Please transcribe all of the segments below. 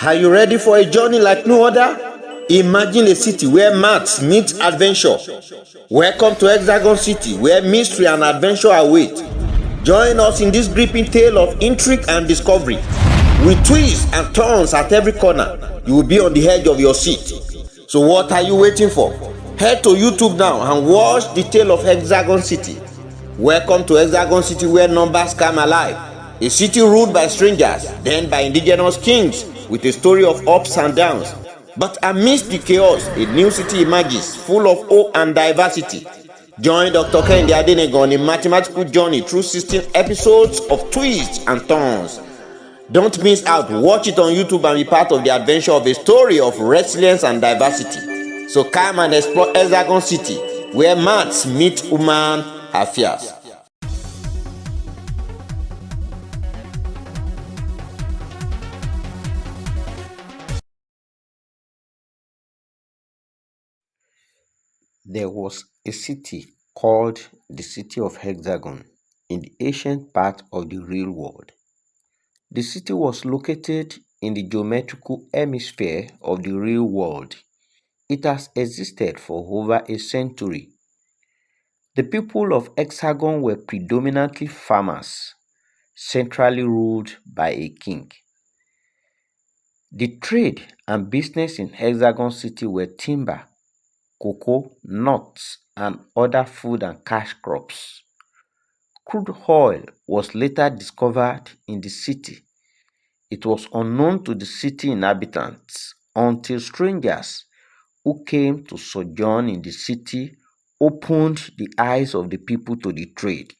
Are you ready for a journey like no other? Imagine a city where maths meets adventure. Welcome to Hexagon City, where mystery and adventure await. Join us in this gripping tale of intrigue and discovery. With twists and turns at every corner, you will be on the edge of your seat. So what are you waiting for? Head to YouTube now and watch the Tale of Hexagon City. Welcome to Hexagon City, where numbers come alive. A city ruled by strangers, then by indigenous kings, with a story of ups and downs. But amidst the chaos, a new city emerges, full of hope and diversity. Join Dr. Kehinde Adenega on a mathematical journey through 16 episodes of twists and turns. Don't miss out. Watch it on YouTube and be part of the adventure of a story of resilience and diversity. So come and explore Hexagon City, where maths meet human affairs. There was a city called the City of Hexagon in the ancient part of the real world. The city was located in the geometrical hemisphere of the real world. It has existed for over a century. The people of Hexagon were predominantly farmers, centrally ruled by a king. The trade and business in Hexagon City were timber, cocoa, nuts, and other food and cash crops. Crude oil was later discovered in the city. It was unknown to the city inhabitants until strangers who came to sojourn in the city opened the eyes of the people to the trade.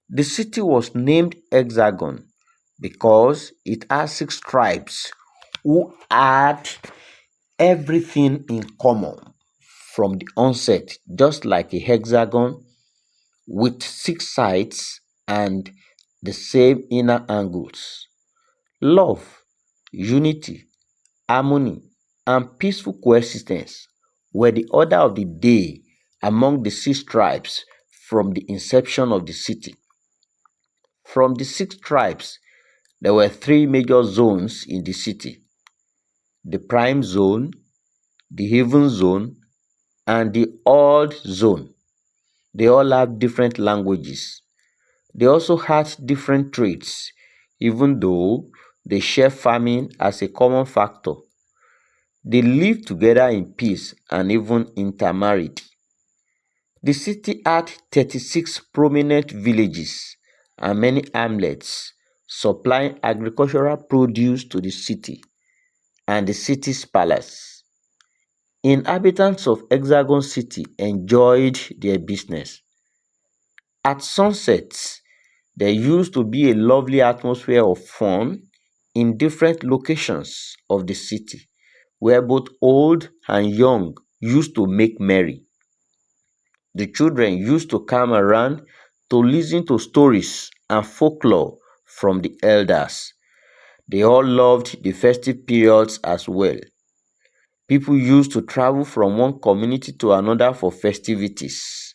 The city was named Hexagon because it has 6 tribes who had everything in common from the onset, just like a hexagon with 6 sides and the same inner angles. Love, unity, harmony, and peaceful coexistence were the order of the day among the 6 tribes from the inception of the city. From the 6 tribes, there were 3 major zones in the city: the prime zone, the heaven zone, and the old zone. They all have different languages. They also had different traits, even though they share farming as a common factor. They lived together in peace and even intermarried. The city had 36 prominent villages and many hamlets, supplying agricultural produce to the city and the city's palace. Inhabitants of Hexagon City enjoyed their business. At sunsets, there used to be a lovely atmosphere of fun in different locations of the city, where both old and young used to make merry. The children used to come around to listen to stories and folklore from the elders. They all loved the festive periods as well. People used to travel from one community to another for festivities.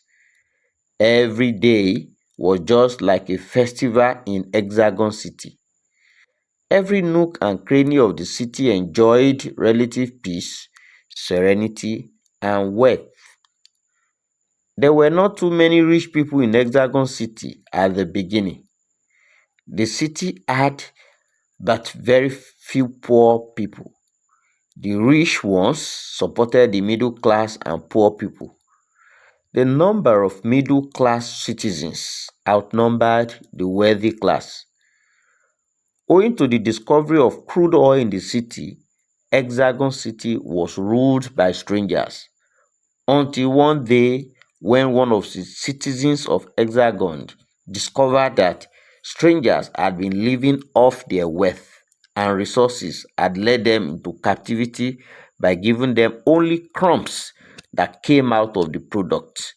Every day was just like a festival in Hexagon City. Every nook and cranny of the city enjoyed relative peace, serenity, and wealth. There were not too many rich people in Hexagon City at the beginning. The city had but very few poor people. The rich ones supported the middle class and poor people. The number of middle class citizens outnumbered the wealthy class. Owing to the discovery of crude oil in the city, Hexagon City was ruled by strangers until one day when one of the citizens of Hexagon discovered that strangers had been living off their wealth and resources had led them into captivity by giving them only crumbs that came out of the product,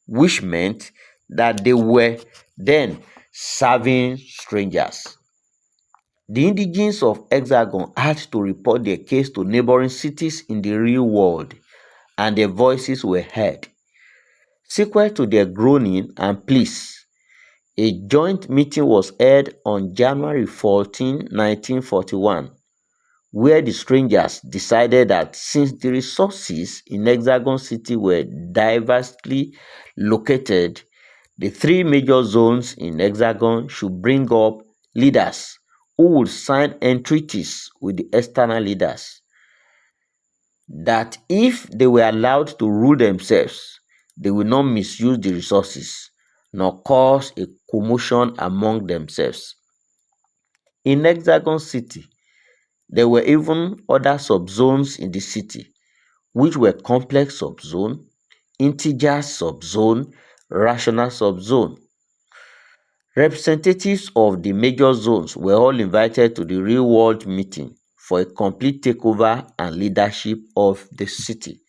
which meant that they were then serving strangers. The indigents of Hexagon had to report their case to neighboring cities in the real world, and their voices were heard. Sequel to their groaning and pleas, a joint meeting was held on January 14, 1941. where the strangers decided that since the resources in Hexagon City were diversely located, the three major zones in Hexagon should bring up leaders who would sign entreaties with the external leaders that if they were allowed to rule themselves, they will not misuse the resources nor cause a commotion among themselves. In Hexagon City, there were even other subzones in the city, which were complex subzone, integer subzone, rational subzone. Representatives of the major zones were all invited to the real-world meeting for a complete takeover and leadership of the city.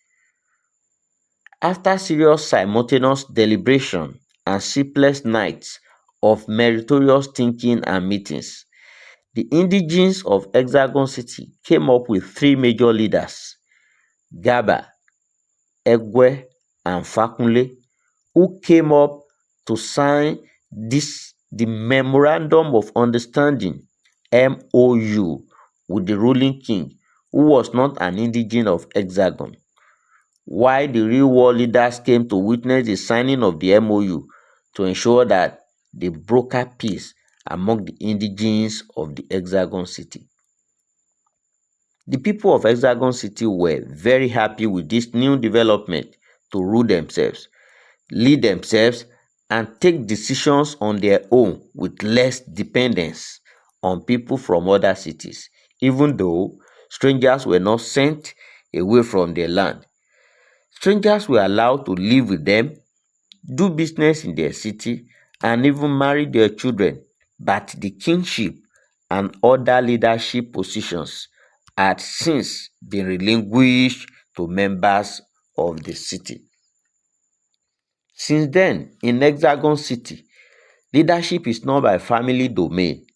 After serious simultaneous deliberation and sleepless nights of meritorious thinking and meetings, the indigenes of Hexagon City came up with three major leaders, Gaba, Egwe, and Fakunle, who came up to sign the Memorandum of Understanding (MOU) with the ruling king, who was not an indigene of Hexagon, while the real world leaders came to witness the signing of the MOU to ensure that they broker peace among the indigenes of the Hexagon City. The people of Hexagon City were very happy with this new development to rule themselves, lead themselves, and take decisions on their own with less dependence on people from other cities, even though strangers were not sent away from their land. Strangers were allowed to live with them, do business in their city, and even marry their children, but the kingship and other leadership positions had since been relinquished to members of the city. Since then, in Hexagon City, leadership is not by family domain,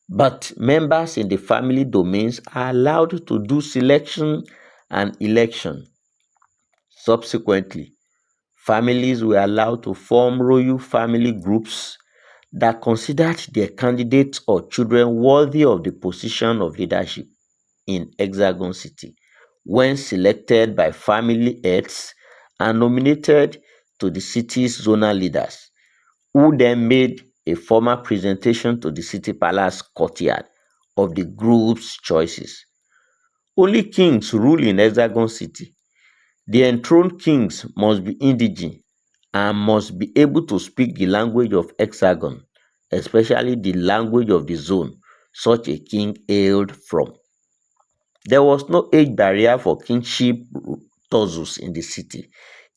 but members in the family domains are allowed to do selection and election. Subsequently, families were allowed to form royal family groups that considered their candidates or children worthy of the position of leadership in Hexagon City when selected by family heads and nominated to the city's zonal leaders, who then made a formal presentation to the city palace courtyard of the group's choices. Only kings rule in Hexagon City. The enthroned kings must be indigene and must be able to speak the language of Hexagon, especially the language of the zone such a king hailed from. There was no age barrier for kingship titles in the city,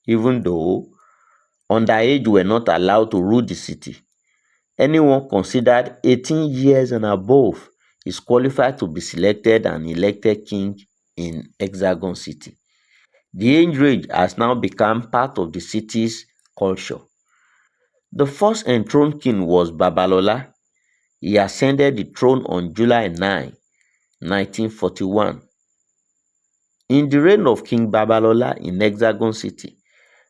even though underage were not allowed to rule the city. Anyone considered 18 years and above is qualified to be selected and elected king in Hexagon City. The age range has now become part of the city's culture. The first enthroned king was Babalola. He ascended the throne on July 9, 1941. In the reign of King Babalola in Hexagon City,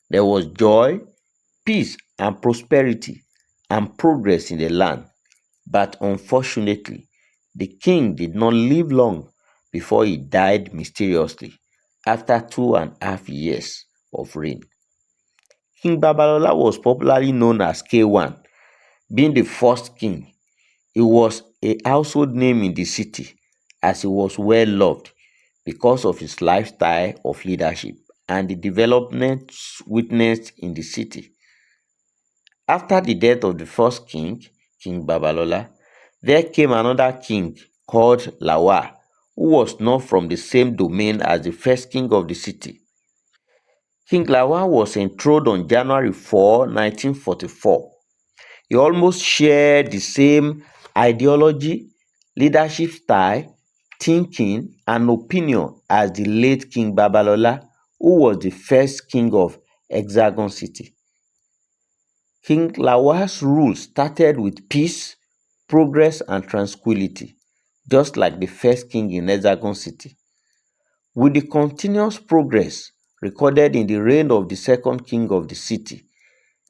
there was joy, peace, and prosperity and progress in the land. But unfortunately, the king did not live long before he died mysteriously after 2.5 years of reign. King Babalola was popularly known as K1, being the first king. He was a household name in the city as he was well loved because of his lifestyle of leadership and the developments witnessed in the city. After the death of the first king, King Babalola, there came another king called Lawa, who was not from the same domain as the first king of the city. King Lawa was enthroned on January 4, 1944. He almost shared the same ideology, leadership style, thinking, and opinion as the late King Babalola, who was the first king of Hexagon City. King Lawa's rule started with peace, progress, and tranquility, just like the first king in Hexagon City. With the continuous progress recorded in the reign of the second king of the city,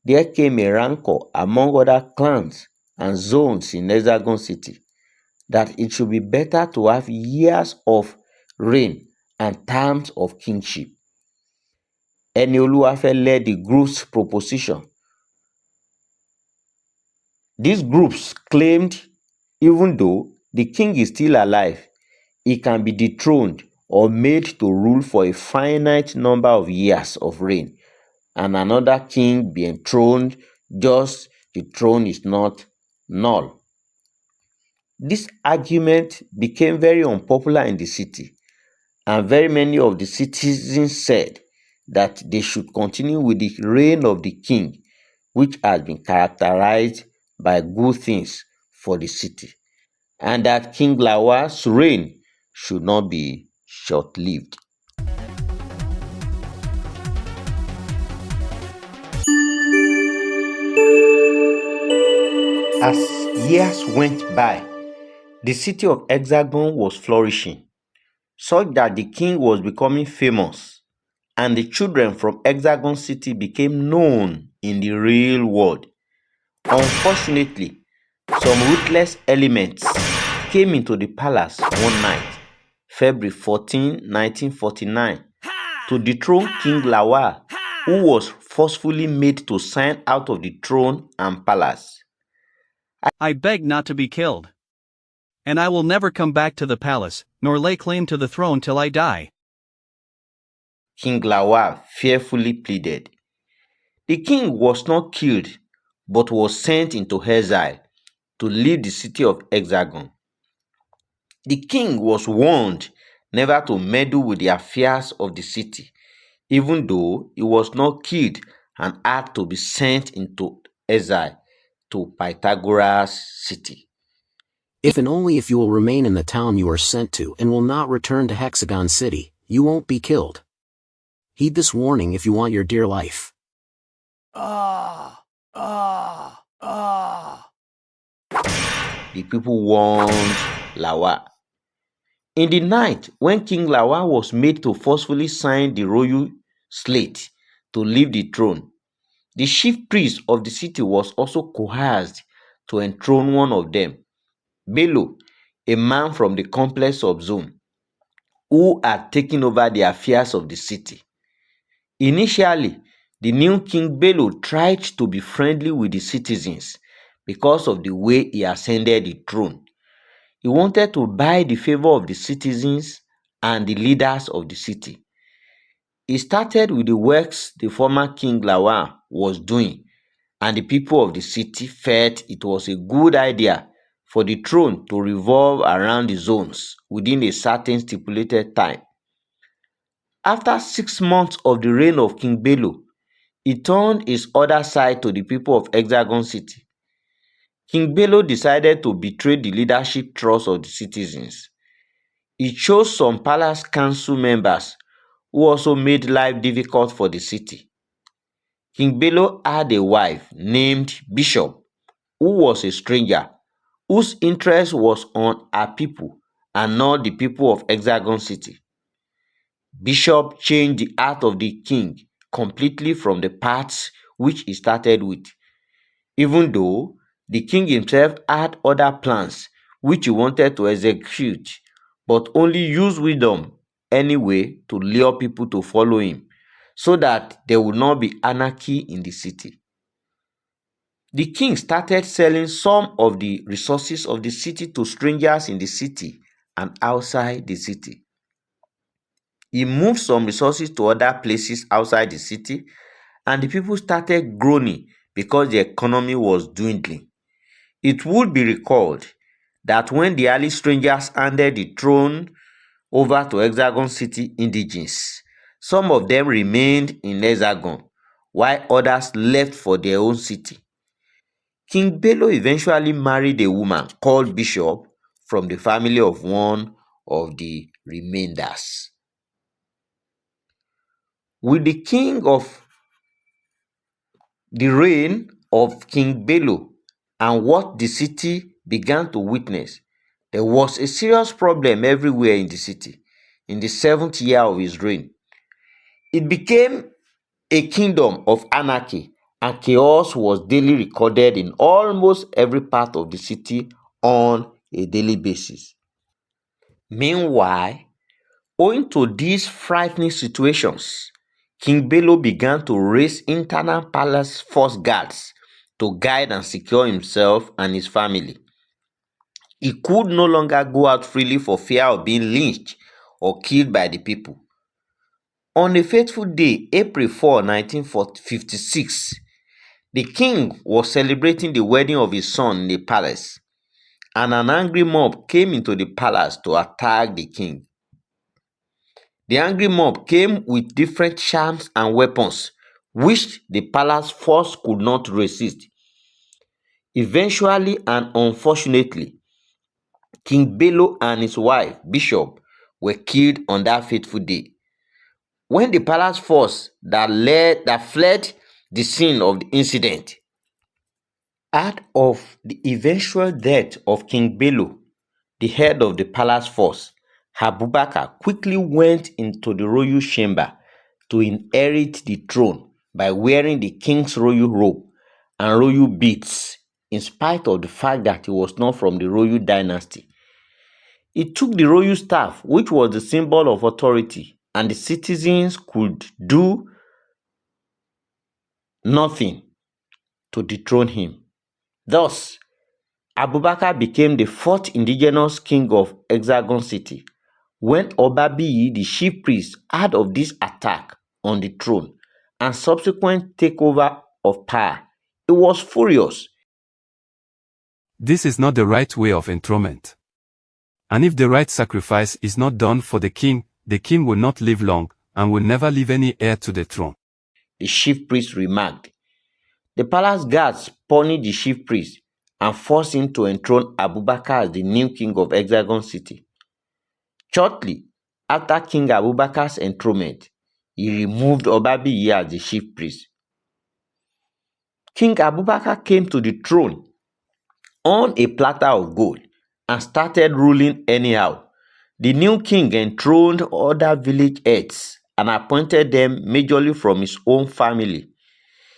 there came a rancor among other clans and zones in Hexagon City. that it should be better to have years of reign and terms of kingship. Ayoola led the group's proposition. These groups claimed even though the king is still alive, he can be dethroned or made to rule for a finite number of years of reign, and another king be enthroned, just the throne is not null. This argument became very unpopular in the city, and very many of the citizens said that they should continue with the reign of the king, which has been characterized by good things for the city, and that King Lawa's reign should not be short-lived. As years went by, the city of Hexagon was flourishing, such that the king was becoming famous, and the children from Hexagon City became known in the real world. Unfortunately, some ruthless elements came into the palace one night, February 14, 1949, to dethrone King Lawa, who was forcefully made to sign out of the throne and palace. I beg not to be killed. And I will never come back to the palace, nor lay claim to the throne till I die. King Lawa fearfully pleaded. The king was not killed, but was sent into exile to leave the city of Hexagon. The king was warned never to meddle with the affairs of the city, even though he was not killed and had to be sent into exile to Pythagoras' city. If and only if you will remain in the town you are sent to and will not return to Hexagon City, you won't be killed. Heed this warning if you want your dear life. The people warned Lawa. In the night, when King Lawa was made to forcefully sign the royal slate to leave the throne, the chief priest of the city was also coerced to enthrone one of them, Bello, a man from the complex of Zone, who had taken over the affairs of the city. Initially, the new King Bello tried to be friendly with the citizens because of the way he ascended the throne. He wanted to buy the favor of the citizens and the leaders of the city. He started with the works the former King Lawa was doing, and the people of the city felt it was a good idea for the throne to revolve around the zones within a certain stipulated time. After 6 months of the reign of King Bello, he turned his other side to the people of Hexagon City. King Bello decided to betray the leadership trust of the citizens. He chose some palace council members who also made life difficult for the city. King Bello had a wife named Bishop, who was a stranger, whose interest was on her people and not the people of Hexagon City. Bishop changed the heart of the king completely from the paths which he started with, even though the king himself had other plans which he wanted to execute, but only used wisdom anyway to lure people to follow him, so that there would not be anarchy in the city. The king started selling some of the resources of the city to strangers in the city and outside the city. He moved some resources to other places outside the city, and the people started groaning because the economy was dwindling. It would be recalled that when the early strangers handed the throne over to Hexagon City indigenes, some of them remained in Hexagon, while others left for their own city. King Bello eventually married a woman called Bishop from the family of one of the remainders. With the king of the reign of King Bello and what the city began to witness, there was a serious problem everywhere in the city in the 7th year of his reign. It became a kingdom of anarchy, and chaos was daily recorded in almost every part of the city on a daily basis. Meanwhile, owing to these frightening situations, King Bello began to raise internal palace force guards to guide and secure himself and his family. He could no longer go out freely for fear of being lynched or killed by the people. On a fateful day, April 4, 1956, the king was celebrating the wedding of his son in the palace, and an angry mob came into the palace to attack the king. The angry mob came with different charms and weapons, which the palace force could not resist. Eventually and unfortunately, King Bello and his wife, Bishop, were killed on that fateful day. When the palace force that fled the scene of the incident heard of the eventual death of King Bello, the head of the palace force, Abubakar quickly went into the royal chamber to inherit the throne by wearing the king's royal robe and royal beads, in spite of the fact that he was not from the royal dynasty. He took the royal staff, which was the symbol of authority, and the citizens could do nothing to dethrone him. Thus, Abubakar became the fourth indigenous king of Hexagon City. When Obabiyi, the chief priest, heard of this attack on the throne and subsequent takeover of power, he was furious. This is not the right way of enthronement. And if the right sacrifice is not done for the king will not live long and will never leave any heir to the throne. The chief priest remarked. The palace guards punished the chief priest and forced him to enthrone Abubakar as the new king of Hexagon City. Shortly after King Abubakar's enthronement, he removed Obabiyi as the chief priest. King Abubakar came to the throne on a platter of gold and started ruling anyhow. The new king enthroned other village heads and appointed them majorly from his own family.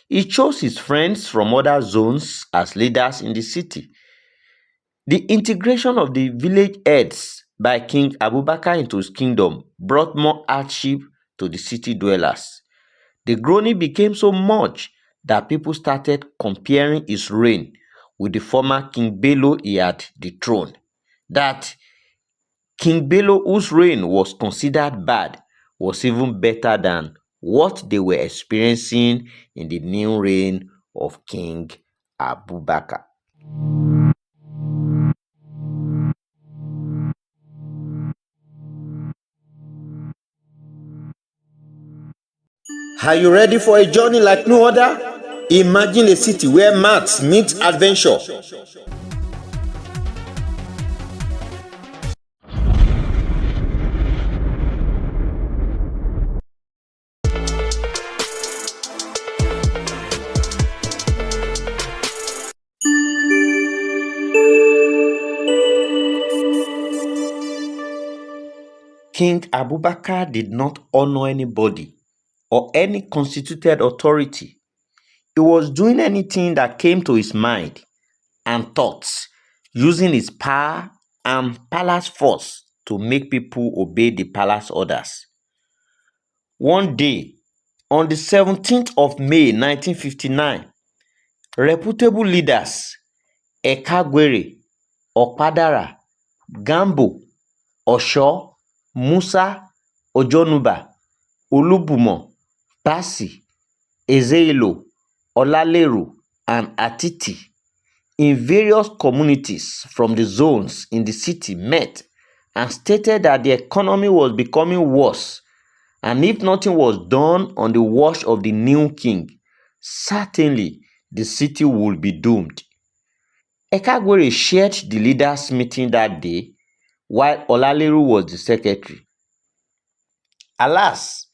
He chose his friends from other zones as leaders in the city. The integration of the village heads by King Abubakar into his kingdom brought more hardship to the city dwellers. The groaning became so much that people started comparing his reign with the former King Bello he had dethroned. That King Bello, whose reign was considered bad, was even better than what they were experiencing in the new reign of King Abubakar. Are you ready for a journey like no other? Imagine a city where maths meets adventure. King Abubakar did not honor anybody or any constituted authority. He was doing anything that came to his mind and thoughts, using his power and palace force to make people obey the palace orders. One day, on the 17th of May 1959, reputable leaders Ekagwere, Okpadara, Gambo, Osho, Musa, Ojonuba, Olubumo, Basi, Ezeilo, Olaleru, and Atiti in various communities from the zones in the city met and stated that the economy was becoming worse, and if nothing was done on the watch of the new king, certainly the city would be doomed. Ekagwere chaired the leaders' meeting that day, while Olaleru was the secretary. Alas,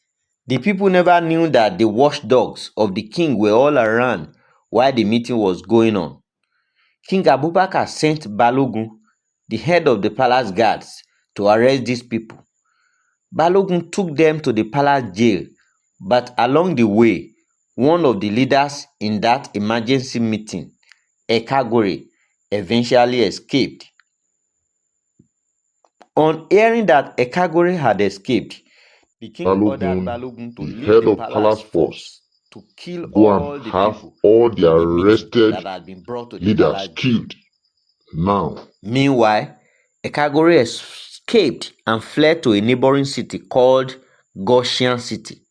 the people never knew that the watchdogs of the king were all around while the meeting was going on. King Abubakar sent Balogun, the head of the palace guards, to arrest these people. Balogun took them to the palace jail, but along the way, one of the leaders in that emergency meeting, Ekagwere, eventually escaped. On hearing that Ekagore had escaped, the king ordered Balogun, Balogun to the leave head the of palace palace force, first to kill go all and the have people all the in the meeting arrested that had been brought to the leaders palace. killed now. Meanwhile, Ekagore escaped and fled to a neighboring city called Goshen City.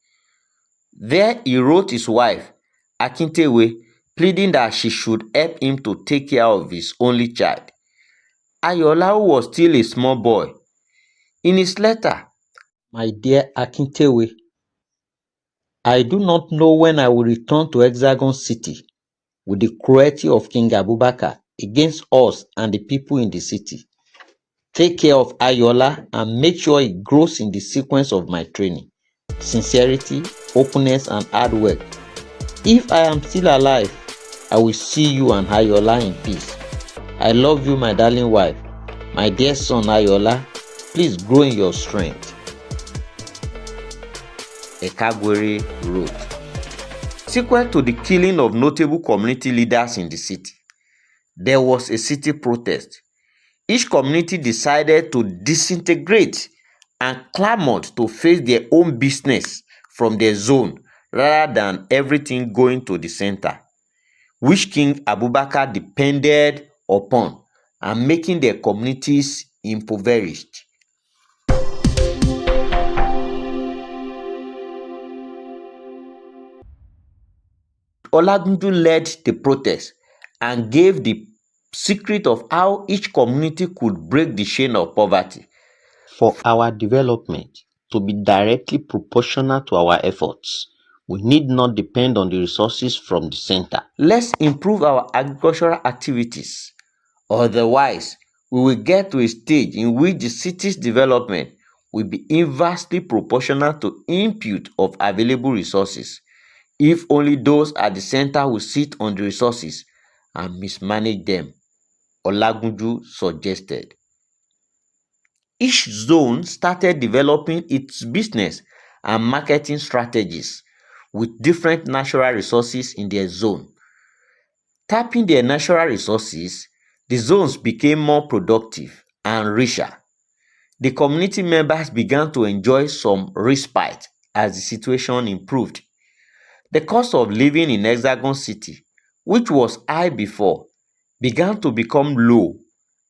There he wrote his wife, Akintewe, pleading that she should help him to take care of his only child, Ayoola, who was still a small boy. In his letter, "My dear Akintewe, I do not know when I will return to Hexagon City with the cruelty of King Abubakar against us and the people in the city. Take care of Ayoola and make sure he grows in the sequence of my training, sincerity, openness, and hard work. If I am still alive, I will see you and Ayoola in peace. I love you, my darling wife. My dear son Ayoola, please grow in your strength." Ekagore wrote. Sequent to the killing of notable community leaders in the city, there was a city protest. Each community decided to disintegrate and clamored to face their own business from their zone rather than everything going to the center, which King Abubakar depended upon, and making their communities impoverished. Olagunju led the protest and gave the secret of how each community could break the chain of poverty. For our development to be directly proportional to our efforts, we need not depend on the resources from the center. Let's improve our agricultural activities. Otherwise, we will get to a stage in which the city's development will be inversely proportional to input of available resources, if only those at the center will sit on the resources and mismanage them, Olagunju suggested. Each zone started developing its business and marketing strategies with different natural resources in their zone. Tapping their natural resources, the zones became more productive and richer. The community members began to enjoy some respite as the situation improved. The cost of living in Hexagon City, which was high before, began to become low,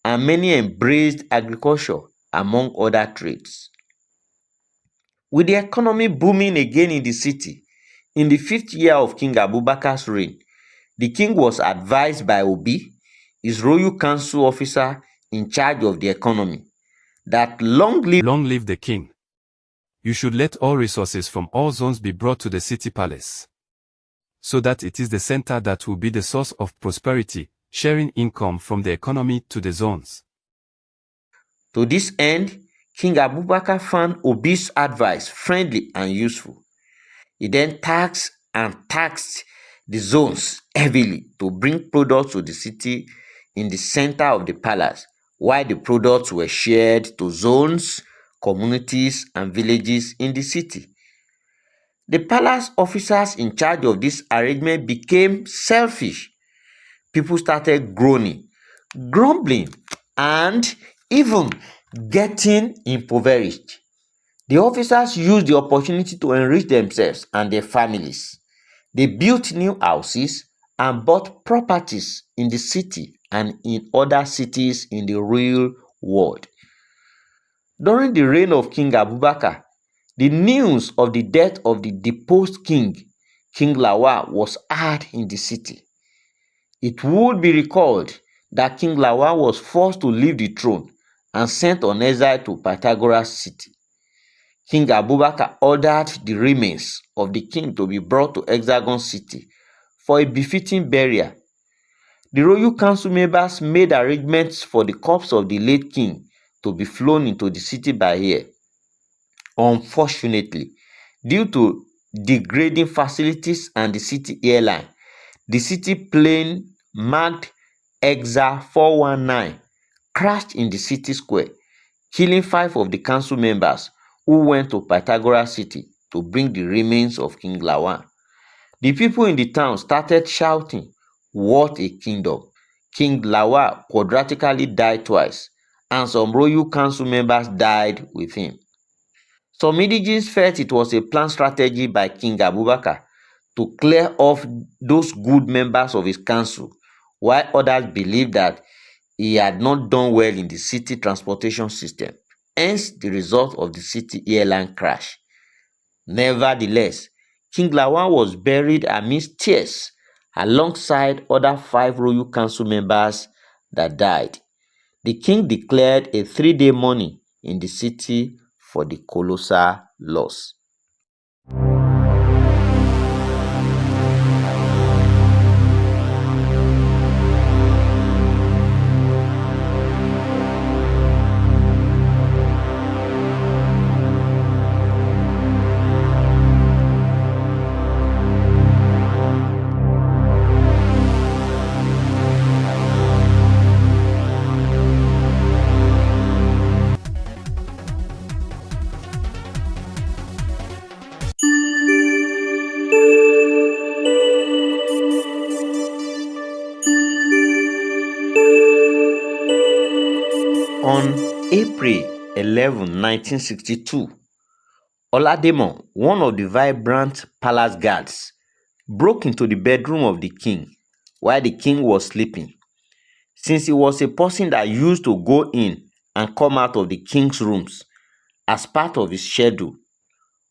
and many embraced agriculture among other trades. With the economy booming again in the city, in the 5th year of King Abubakar's reign, the king was advised by Obi, his royal council officer in charge of the economy, that long live the king. You should let all resources from all zones be brought to the city palace, so that it is the center that will be the source of prosperity, sharing income from the economy to the zones. To this end, King Abubakar found Obi's advice friendly and useful. He then taxed the zones heavily to bring products to the city in the center of the palace, while the products were shared to zones, communities, and villages in the city. The palace officers in charge of this arrangement became selfish. People started groaning, grumbling, and even getting impoverished. The officers used the opportunity to enrich themselves and their families. They built new houses and bought properties in the city and in other cities in the real world. During the reign of King Abubakar, the news of the death of the deposed king, King Lawal, was heard in the city. It would be recalled that King Lawal was forced to leave the throne and sent on exile to Pythagoras City. King Abubakar ordered the remains of the king to be brought to Hexagon City for a befitting burial. The royal council members made arrangements for the corpse of the late king to be flown into the city by air. Unfortunately, due to degrading facilities and the city airline, the city plane marked Exa 419 crashed in the city square, killing 5 of the council members who went to Pythagoras City to bring the remains of King Lawal. The people in the town started shouting, "What a kingdom! King Lawal quadratically died twice, and some royal council members died with him. Some indigenes felt it was a planned strategy by King Abubakar to clear off those good members of his council, while others believed that he had not done well in the city transportation system, hence the result of the city airline crash. Nevertheless, King Lawan was buried amidst tears alongside other 5 royal council members that died. The king declared a 3-day mourning in the city for the colossal loss. On April 11, 1962, Olademon, one of the vibrant palace guards, broke into the bedroom of the king while the king was sleeping. Since he was a person that used to go in and come out of the king's rooms as part of his schedule,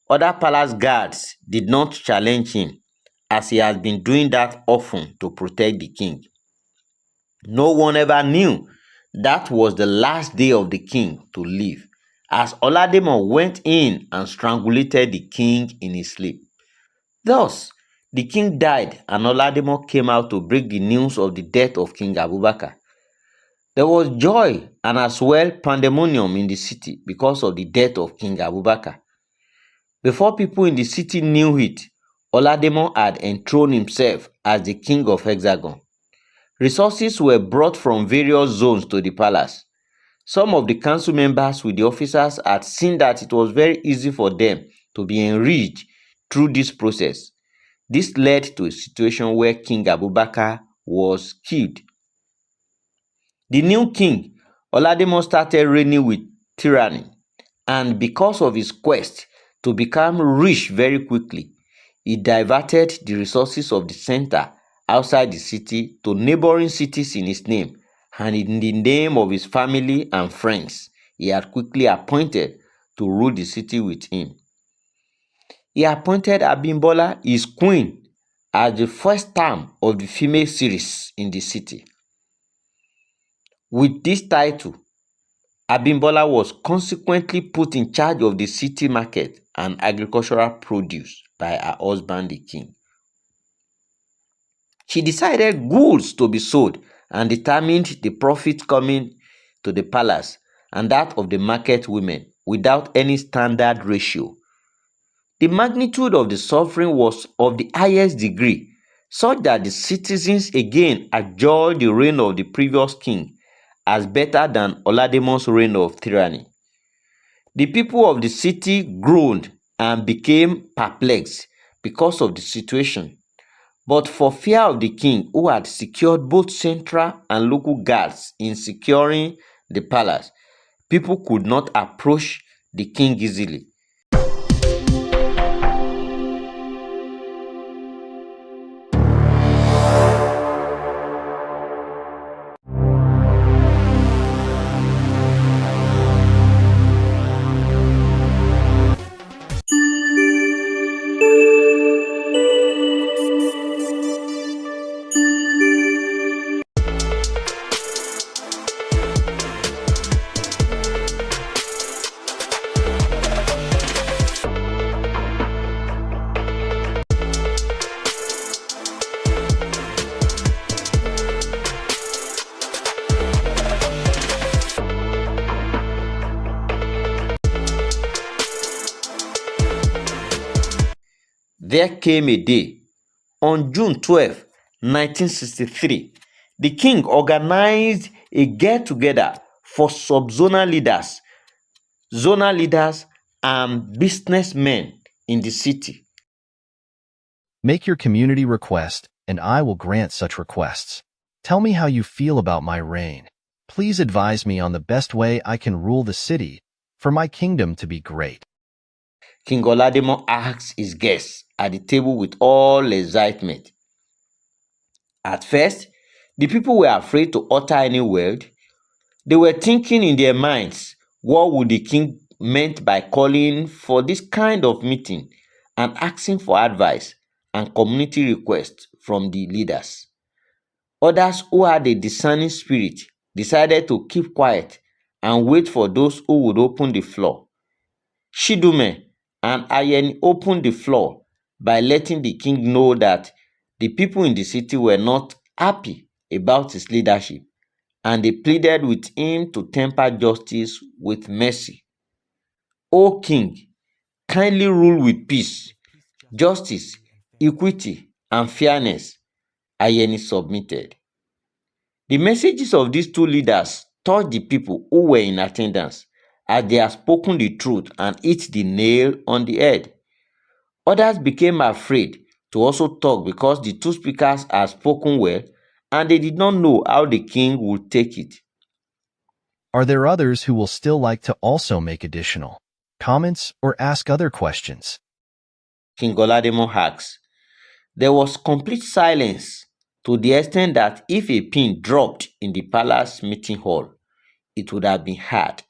other palace guards did not challenge him, as he has been doing that often to protect the king. No one ever knew that was the last day of the king to live, as Olademon went in and strangulated the king in his sleep. Thus, the king died and Olademon came out to break the news of the death of King Abubakar. There was joy and as well pandemonium in the city because of the death of King Abubakar. Before people in the city knew it, Olademon had enthroned himself as the king of Hexagon. Resources were brought from various zones to the palace. Some of the council members with the officers had seen that it was very easy for them to be enriched through this process. This led to a situation where King Abubakar was killed. The new king, Olademon, started reigning with tyranny, and because of his quest to become rich very quickly, he diverted the resources of the center outside the city to neighboring cities in his name, and in the name of his family and friends he had quickly appointed to rule the city with him. He appointed Abimbola, his queen, as the first term of the female series in the city. With this title, Abimbola was consequently put in charge of the city market and agricultural produce by her husband the king. She decided goods to be sold and determined the profit coming to the palace and that of the market women without any standard ratio. The magnitude of the suffering was of the highest degree, such that the citizens again adjured the reign of the previous king as better than Olademon's reign of tyranny. The people of the city groaned and became perplexed because of the situation. But for fear of the king, who had secured both central and local guards in securing the palace, people could not approach the king easily. There came a day, on June 12, 1963, the king organized a get-together for sub-zonal leaders, zonal leaders, and businessmen in the city. Make your community request, and I will grant such requests. Tell me how you feel about my reign. Please advise me on the best way I can rule the city for my kingdom to be great. King Olademo asked his guests at the table with all excitement. At first, the people were afraid to utter any word. They were thinking in their minds, what would the king meant by calling for this kind of meeting and asking for advice and community requests from the leaders? Others who had a discerning spirit decided to keep quiet and wait for those who would open the floor. Shidume and Ayeni opened the floor by letting the king know that the people in the city were not happy about his leadership, and they pleaded with him to temper justice with mercy. O king, kindly rule with peace, justice, equity, and fairness, Ayeni submitted. The messages of these two leaders touched the people who were in attendance, as they had spoken the truth and hit the nail on the head. Others became afraid to also talk because the two speakers had spoken well and they did not know how the king would take it. Are there others who will still like to also make additional comments or ask other questions? King Olademo asked. There was complete silence, to the extent that if a pin dropped in the palace meeting hall, it would have been heard.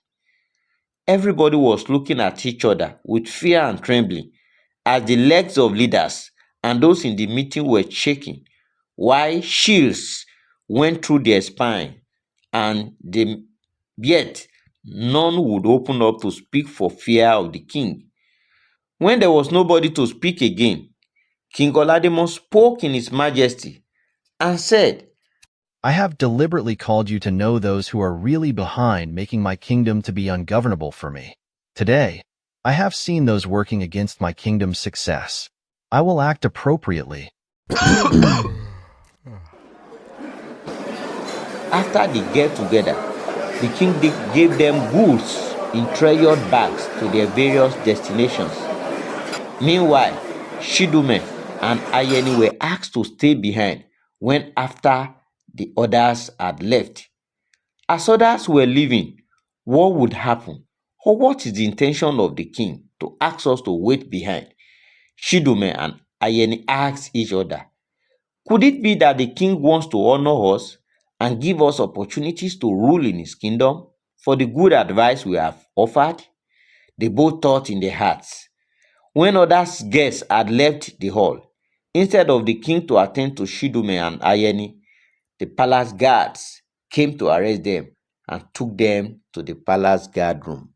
Everybody was looking at each other with fear and trembling as the legs of leaders and those in the meeting were shaking, while chills went through their spine, and yet none would open up to speak for fear of the king. When there was nobody to speak again, King Olademo spoke in his majesty and said, I have deliberately called you to know those who are really behind making my kingdom to be ungovernable for me. Today, I have seen those working against my kingdom's success. I will act appropriately. after the get-together, the king gave them goods in treasured bags to their various destinations. Meanwhile, Shidume and Ayeni were asked to stay behind when after the others had left. As others were leaving, what would happen? Or what is the intention of the king to ask us to wait behind? Shidume and Ayeni asked each other, could it be that the king wants to honor us and give us opportunities to rule in his kingdom for the good advice we have offered? They both thought in their hearts. When others guests had left the hall, instead of the king to attend to Shidume and Ayeni, the palace guards came to arrest them and took them to the palace guard room.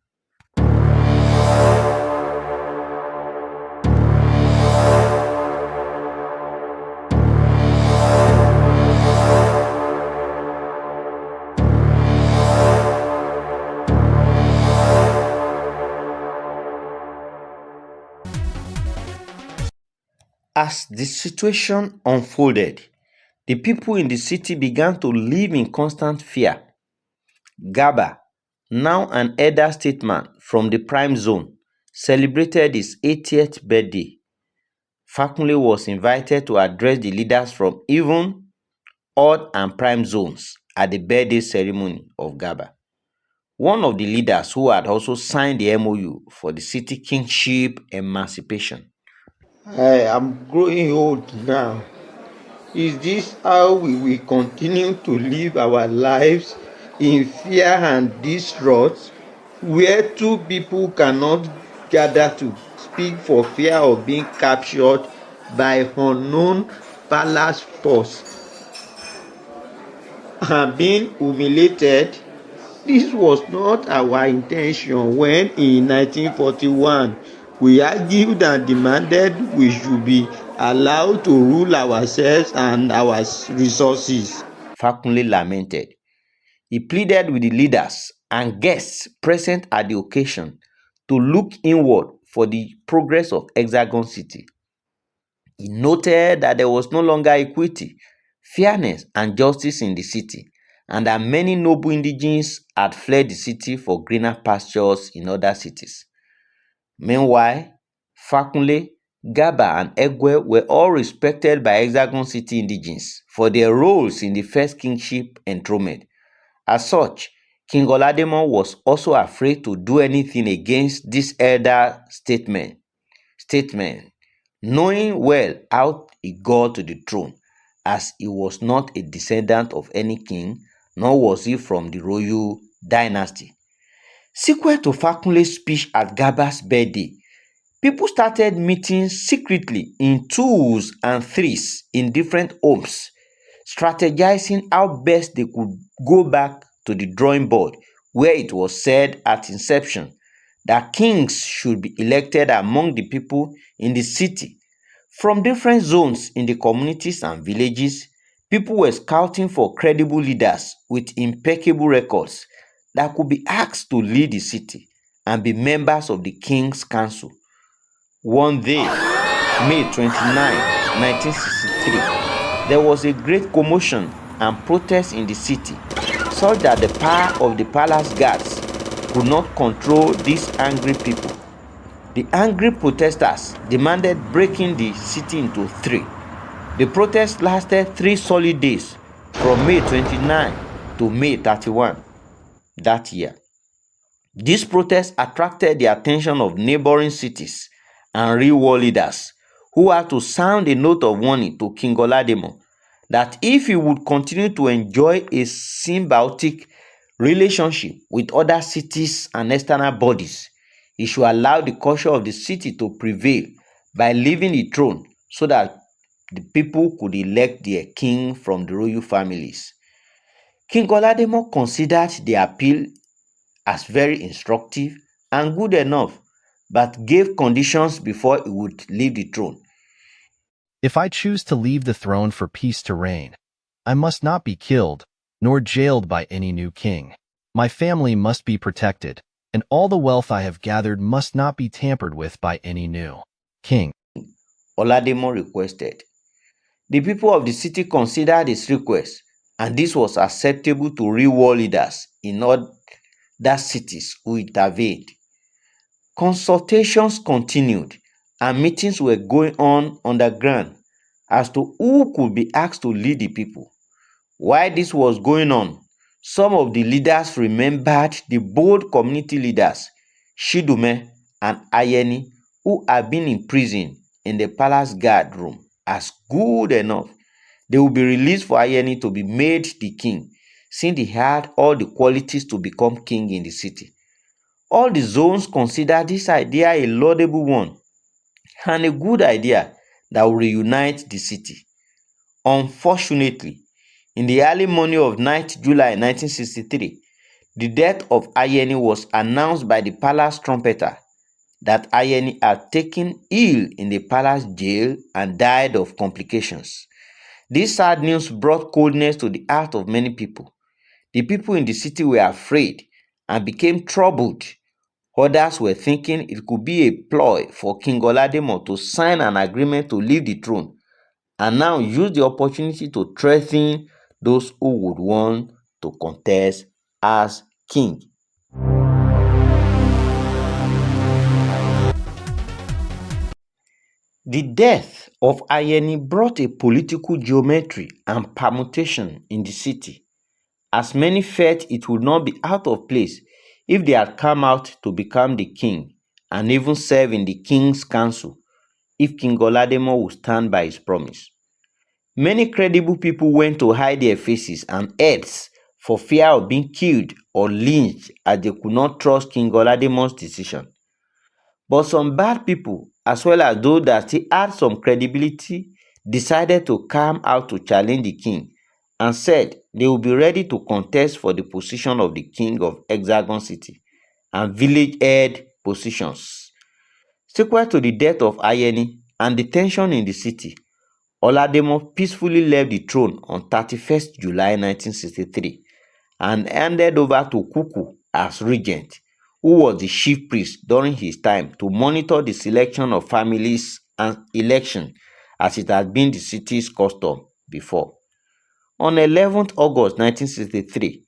As the situation unfolded, the people in the city began to live in constant fear. Gaba, now an elder statesman from the prime zone, celebrated his 80th birthday. Fakunle was invited to address the leaders from even, odd, and prime zones at the birthday ceremony of Gaba. One of the leaders who had also signed the MOU for the city kingship emancipation. I am growing old now. Is this how we will continue to live our lives in fear and distrust, where two people cannot gather to speak for fear of being captured by unknown palace force and being humiliated? This was not our intention when in 1941 we argued and demanded we should be allowed to rule ourselves and our resources. Fakunle lamented. He pleaded with the leaders and guests present at the occasion to look inward for the progress of Hexagon City. He noted that there was no longer equity, fairness, and justice in the city, and that many noble indigenes had fled the city for greener pastures in other cities. Meanwhile, Fakunle, Gaba, and Egwe were all respected by Hexagon City indigenes for their roles in the first kingship enthronement, As such, King Olademo was also afraid to do anything against this elder statement, knowing well how he got to the throne, as he was not a descendant of any king, nor was he from the royal dynasty. Sequel to Fakunle's speech at Gaba's birthday, people started meeting secretly in twos and threes in different homes, strategizing how best they could go back to the drawing board where it was said at inception that kings should be elected among the people in the city. From different zones in the communities and villages, people were scouting for credible leaders with impeccable records that could be asked to lead the city and be members of the king's council. One day, May 29, 1963, there was a great commotion and protest in the city, such that the power of the palace guards could not control these angry people. The angry protesters demanded breaking the city into three. The protest lasted 3 solid days, from May 29 to May 31 that year. This protest attracted the attention of neighboring cities and real war leaders, who had to sound a note of warning to King Olademo that if he would continue to enjoy a symbiotic relationship with other cities and external bodies, he should allow the culture of the city to prevail by leaving the throne so that the people could elect their king from the royal families. King Olademo considered the appeal as very instructive and good enough, but gave conditions before he would leave the throne. If I choose to leave the throne for peace to reign, I must not be killed, nor jailed by any new king. My family must be protected, and all the wealth I have gathered must not be tampered with by any new king, Olademo requested. The people of the city considered his request, and this was acceptable to real war leaders in other cities who intervened. Consultations continued, and meetings were going on underground as to who could be asked to lead the people. While this was going on, some of the leaders remembered the bold community leaders, Shidume and Ayeni, who had been imprisoned in the palace guard room, as good enough. They would be released for Ayeni to be made the king, since he had all the qualities to become king in the city. All the zones considered this idea a laudable one and a good idea that would reunite the city. Unfortunately, in the early morning of 9th July 1963, the death of Ayeni was announced by the palace trumpeter that Ayeni had taken ill in the palace jail and died of complications. This sad news brought coldness to the heart of many people. The people in the city were afraid and became troubled. Others were thinking it could be a ploy for King Olademo to sign an agreement to leave the throne and now use the opportunity to threaten those who would want to contest as king. The death of Ayeni brought a political geometry and permutation in the city, as many felt it would not be out of place if they had come out to become the king and even serve in the king's council if King Olademo would stand by his promise. Many credible people went to hide their faces and heads for fear of being killed or lynched, as they could not trust King Olademo's decision. But some bad people, as well as those that still had some credibility, decided to come out to challenge the king and said they would be ready to contest for the position of the king of Hexagon City and village head positions. Sequel to the death of Ayeni and the tension in the city, Olademo peacefully left the throne on 31st July 1963 and handed over to Kuku as regent, who was the chief priest during his time to monitor the selection of families and election, as it had been the city's custom before. On 11th August 1963,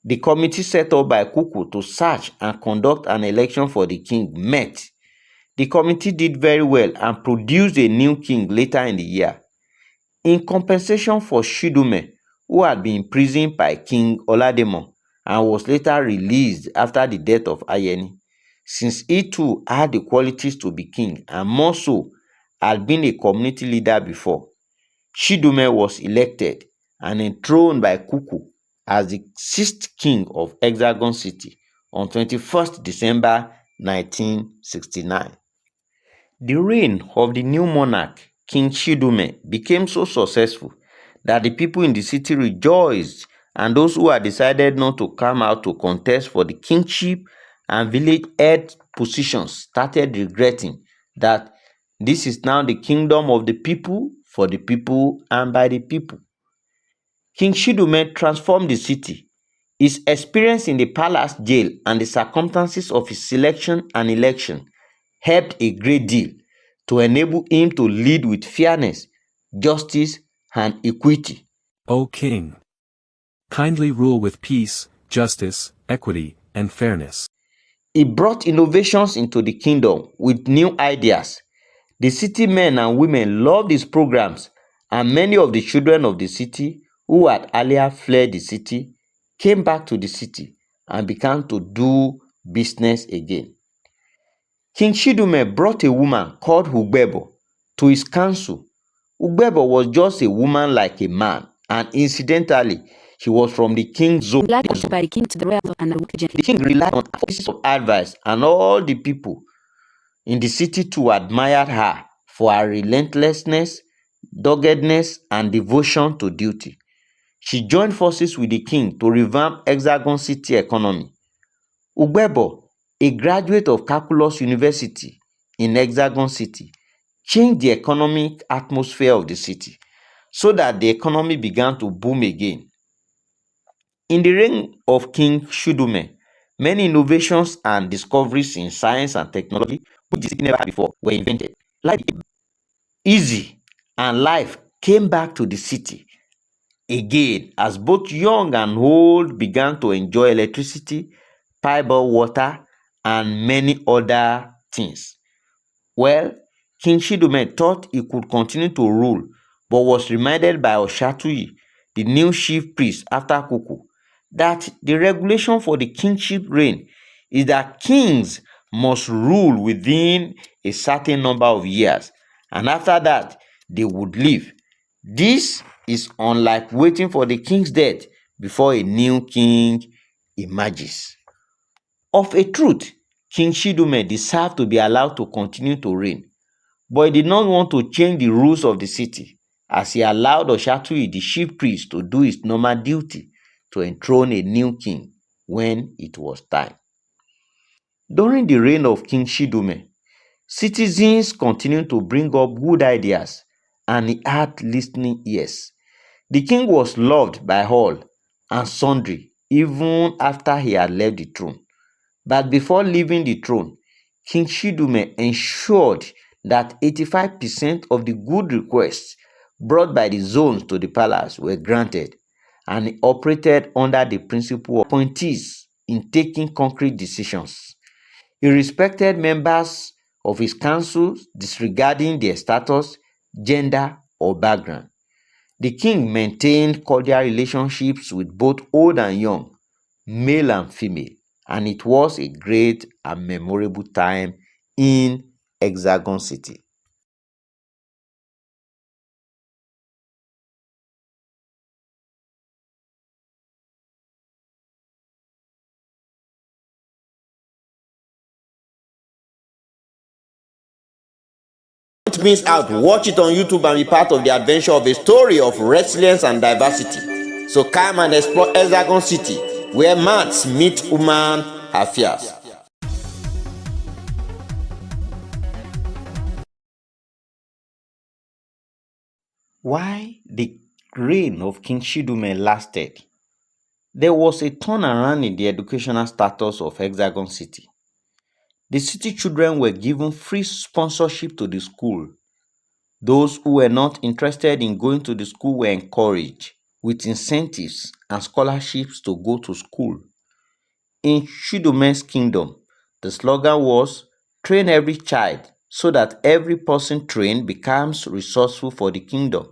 the committee set up by Kuku to search and conduct an election for the king met. The committee did very well and produced a new king later in the year. In compensation for Shidume, who had been imprisoned by King Olademo and was later released after the death of Ayeni, since he too had the qualities to be king and more so had been a community leader before. Chidume was elected and enthroned by Kuku as the sixth king of Hexagon City on 21st December 1969. The reign of the new monarch, King Chidume, became so successful that the people in the city rejoiced, and those who had decided not to come out to contest for the kingship and village head positions started regretting that this is now the kingdom of the people, for the people, and by the people. King Chidume transformed the city. His experience in the palace jail and the circumstances of his selection and election helped a great deal to enable him to lead with fairness, justice, and equity. O King, kindly rule with peace, justice, equity, and fairness. He brought innovations into the kingdom with new ideas. The city men and women loved his programs, and many of the children of the city who had earlier fled the city came back to the city and began to do business again. King Chidume brought a woman called Ugbebo to his council. Ugbebo was just a woman like a man, and incidentally, she was from the king's zone. By the king to the royal and The king relied on her pieces of advice, and all the people in the city too admired her for her relentlessness, doggedness, and devotion to duty. She joined forces with the king to revamp Hexagon City economy. Ugbebo, a graduate of Calculus University in Hexagon City, changed the economic atmosphere of the city so that the economy began to boom again. In the reign of King Chidume, many innovations and discoveries in science and technology which the city never had before were invented. Life became easy and life came back to the city again as both young and old began to enjoy electricity, piped water, and many other things. Well, King Chidume thought he could continue to rule, but was reminded by Oshatuyi, the new chief priest after Kuku, that the regulation for the kingship reign is that kings must rule within a certain number of years, and after that, they would leave. This is unlike waiting for the king's death before a new king emerges. Of a truth, King Chidume deserved to be allowed to continue to reign, but he did not want to change the rules of the city, as he allowed Oshatuyi, the chief priest, to do his normal duty to enthrone a new king when it was time. During the reign of King Chidume, citizens continued to bring up good ideas, and he had listening ears. The king was loved by all and sundry even after he had left the throne. But before leaving the throne, King Chidume ensured that 85% of the good requests brought by the zones to the palace were granted, and he operated under the principle of appointees in taking concrete decisions. He respected members of his council disregarding their status, gender, or background. The king maintained cordial relationships with both old and young, male and female, and it was a great and memorable time in Hexagon City. Don't miss out. Watch it on YouTube and be part of the adventure of a story of resilience and diversity. So come and explore Hexagon City, where maths meet human affairs. Why the reign of King Chidume lasted, there was a turnaround in the educational status of Hexagon City. The city children were given free sponsorship to the school. Those who were not interested in going to the school were encouraged with incentives and scholarships to go to school. In Chidume's kingdom, the slogan was train every child so that every person trained becomes resourceful for the kingdom.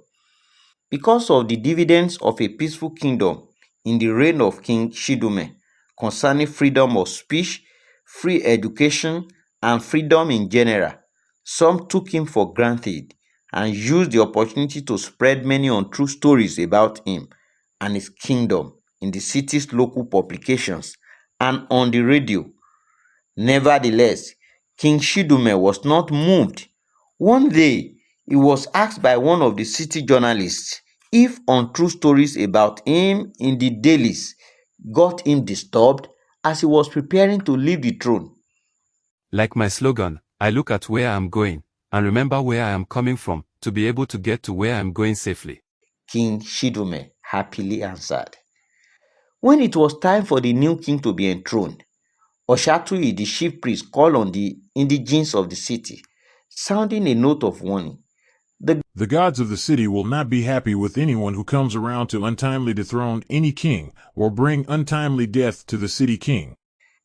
because of the dividends of a peaceful kingdom in the reign of King Shidume concerning freedom of speech, free education, and freedom in general. Some took him for granted and used the opportunity to spread many untrue stories about him and his kingdom in the city's local publications and on the radio. Nevertheless, King Shidume was not moved. One day, he was asked by one of the city journalists if untrue stories about him in the dailies got him disturbed as he was preparing to leave the throne. Like my slogan, I look at where I am going, and remember where I am coming from, to be able to get to where I am going safely. King Shidume happily answered. When it was time for the new king to be enthroned, Oshatui, the chief priest, called on the indigents of the city, sounding a note of warning. The gods of the city will not be happy with anyone who comes around to untimely dethrone any king or bring untimely death to the city king.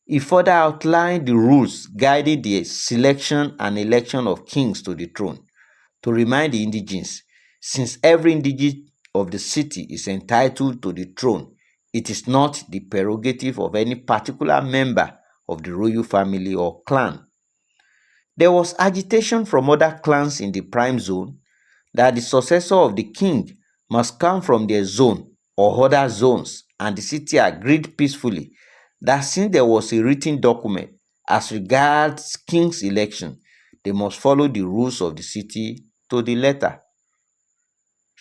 He further outlined the rules guiding the selection and election of kings to the throne to remind the indigents, since every indigent of the city is entitled to the throne, it is not the prerogative of any particular member of the royal family or clan. There was agitation from other clans in the prime zone that the successor of the king must come from their zone or other zones, and the city agreed peacefully that since there was a written document as regards king's election, they must follow the rules of the city to the letter.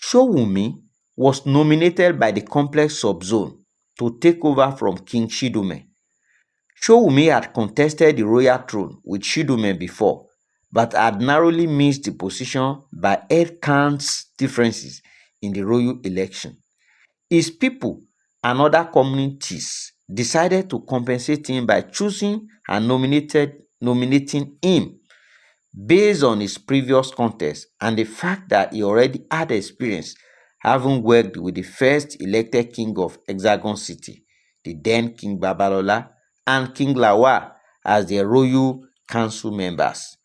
Showunmi was nominated by the complex subzone to take over from King Shidume. Showunmi had contested the royal throne with Shidume before, but had narrowly missed the position by head counts differences in the royal election. His people and other communities decided to compensate him by choosing and nominating him based on his previous contest and the fact that he already had experience having worked with the first elected king of Hexagon City, the then King Babalola, and King Lawa as their royal council members.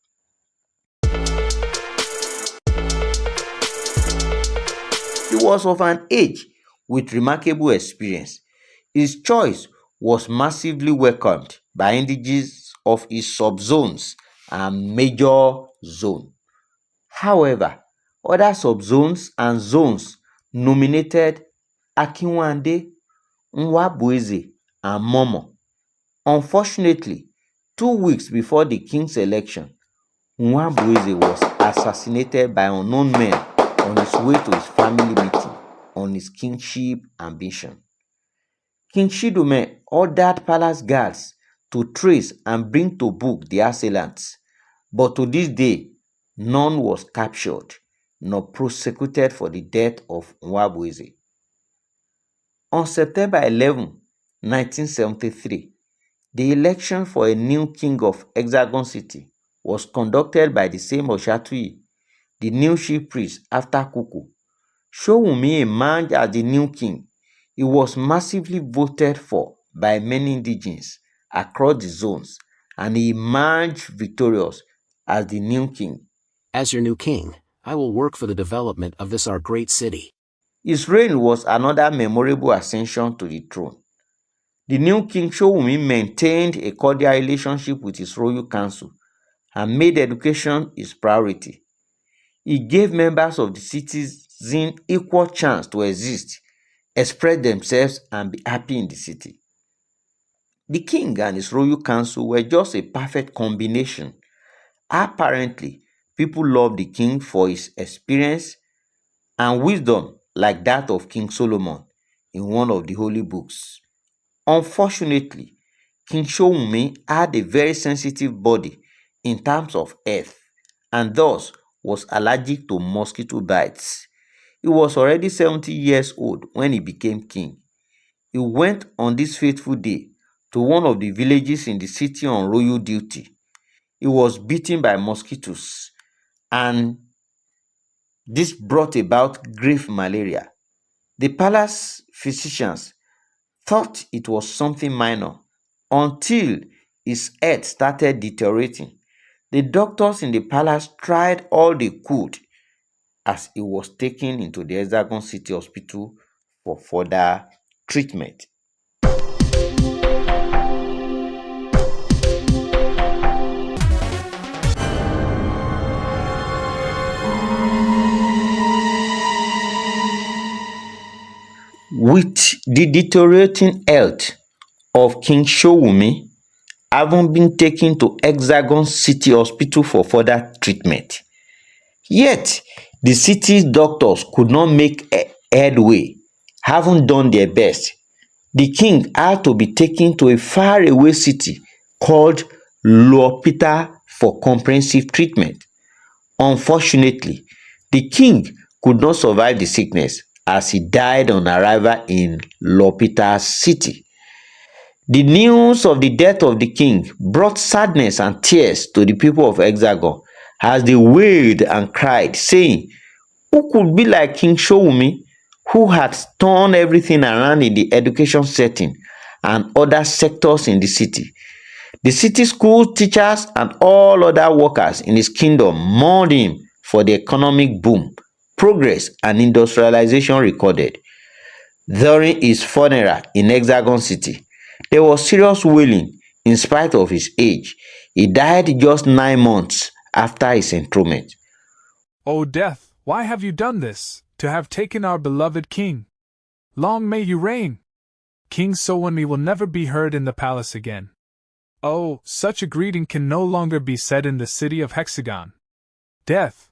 He was of an age with remarkable experience. His choice was massively welcomed by indigenous of his subzones and major zone. However, other subzones and zones nominated Akinwande, Nwabueze, and Momo. Unfortunately, 2 weeks before the king's election, Nwabueze was assassinated by unknown men on his way to his family meeting on his kingship ambition. King Shidume ordered palace guards to trace and bring to book the assailants, but to this day, none was captured nor prosecuted for the death of Nwabueze. On September 11, 1973, the election for a new king of Hexagon City was conducted by the same Oshatui, the new chief priest after Kuku. Showunmi emerged as the new king. He was massively voted for by many indigenes across the zones, and he emerged victorious as the new king. As your new king, I will work for the development of this our great city. His reign was another memorable ascension to the throne. The new king Showunmi maintained a cordial relationship with his royal council and made education his priority. He gave members of the citizen equal chance to exist, express themselves, and be happy in the city. The king and his royal council were just a perfect combination. Apparently, people loved the king for his experience and wisdom like that of King Solomon in one of the holy books. Unfortunately, King Showunmi had a very sensitive body in terms of health and thus was allergic to mosquito bites. He was already 70 years old when he became king. He went on this fateful day to one of the villages in the city on royal duty. He was bitten by mosquitoes, and this brought about grave malaria. The palace physicians thought it was something minor until his health started deteriorating. The doctors in the palace tried all they could as he was taken into the Hexagon City Hospital for further treatment. With the deteriorating health of King Showunmi having been taken to Hexagon City Hospital for further treatment, yet the city's doctors could not make headway, having done their best. The king had to be taken to a faraway city called Luopita for comprehensive treatment. Unfortunately, the king could not survive the sickness as he died on arrival in Luopita city. The news of the death of the king brought sadness and tears to the people of Hexagon as they wailed and cried, saying, "Who could be like King Showunmi, who had turned everything around in the education setting and other sectors in the city?" The city school teachers and all other workers in his kingdom mourned him for the economic boom, progress, and industrialization recorded. During his funeral in Hexagon City, there was serious wailing in spite of his age. He died just 9 months after his enthronement. O death, why have you done this, to have taken our beloved king? Long may you reign! King Showunmi will never be heard in the palace again. Oh, such a greeting can no longer be said in the city of Hexagon. Death,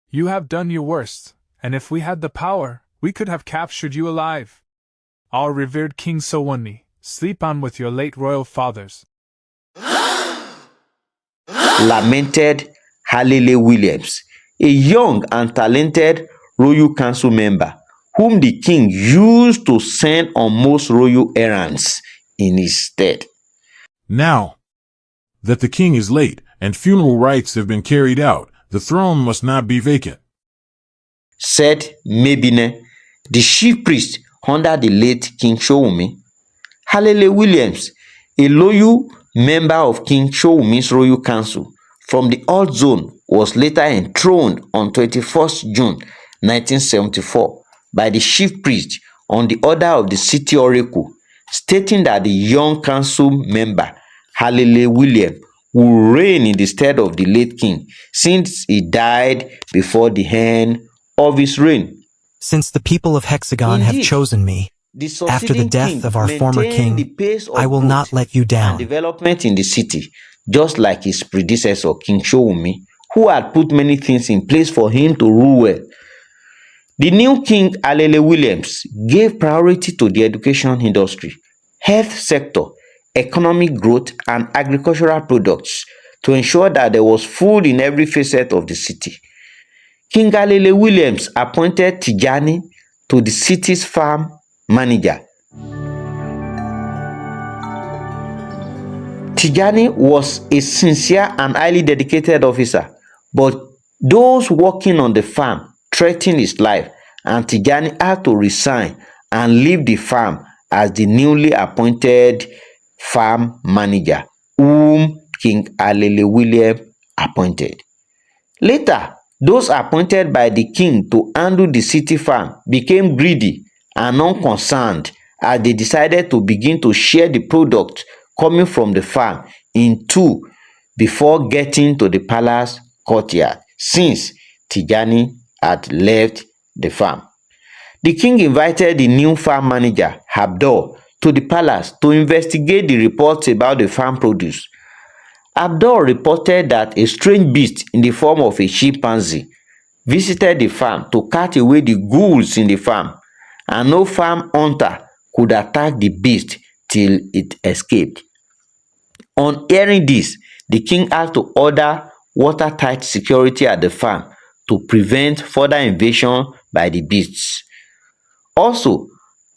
you have done your worst, and if we had the power, we could have captured you alive. Our revered King Showunmi, sleep on with your late royal fathers. Lamented Halele Williams, a young and talented royal council member whom the king used to send on most royal errands in his stead. Now that the king is late and funeral rites have been carried out, the throne must not be vacant, said Mebine, the chief priest under the late King Showunmi. Halele Williams, a loyal member of King Showunmi's royal council from the Old Zone, was later enthroned on 21st June 1974 by the chief priest on the order of the city oracle, stating that the young council member Halele Williams will reign in the stead of the late king since he died before the end of his reign. Since the people of Hexagon have chosen me, after the death of our former king, I will not let you down. Development in the city, just like his predecessor King Showunmi, who had put many things in place for him to rule well. The new king Halele Williams gave priority to the education industry, health sector, economic growth, and agricultural products to ensure that there was food in every facet of the city. King Halele Williams appointed Tijani to the city's farm manager. Tijani was a sincere and highly dedicated officer, but those working on the farm threatened his life, and Tijani had to resign and leave the farm as the newly appointed farm manager, whom King Halele Williams appointed. Later, those appointed by the king to handle the city farm became greedy and unconcerned as they decided to begin to share the product coming from the farm in two before getting to the palace courtyard, since Tijani had left the farm. The king invited the new farm manager, Abdul, to the palace to investigate the reports about the farm produce. Abdul reported that a strange beast in the form of a chimpanzee visited the farm to cut away the ghouls in the farm, and no farm hunter could attack the beast till it escaped. On hearing this, the king had to order watertight security at the farm to prevent further invasion by the beasts. Also,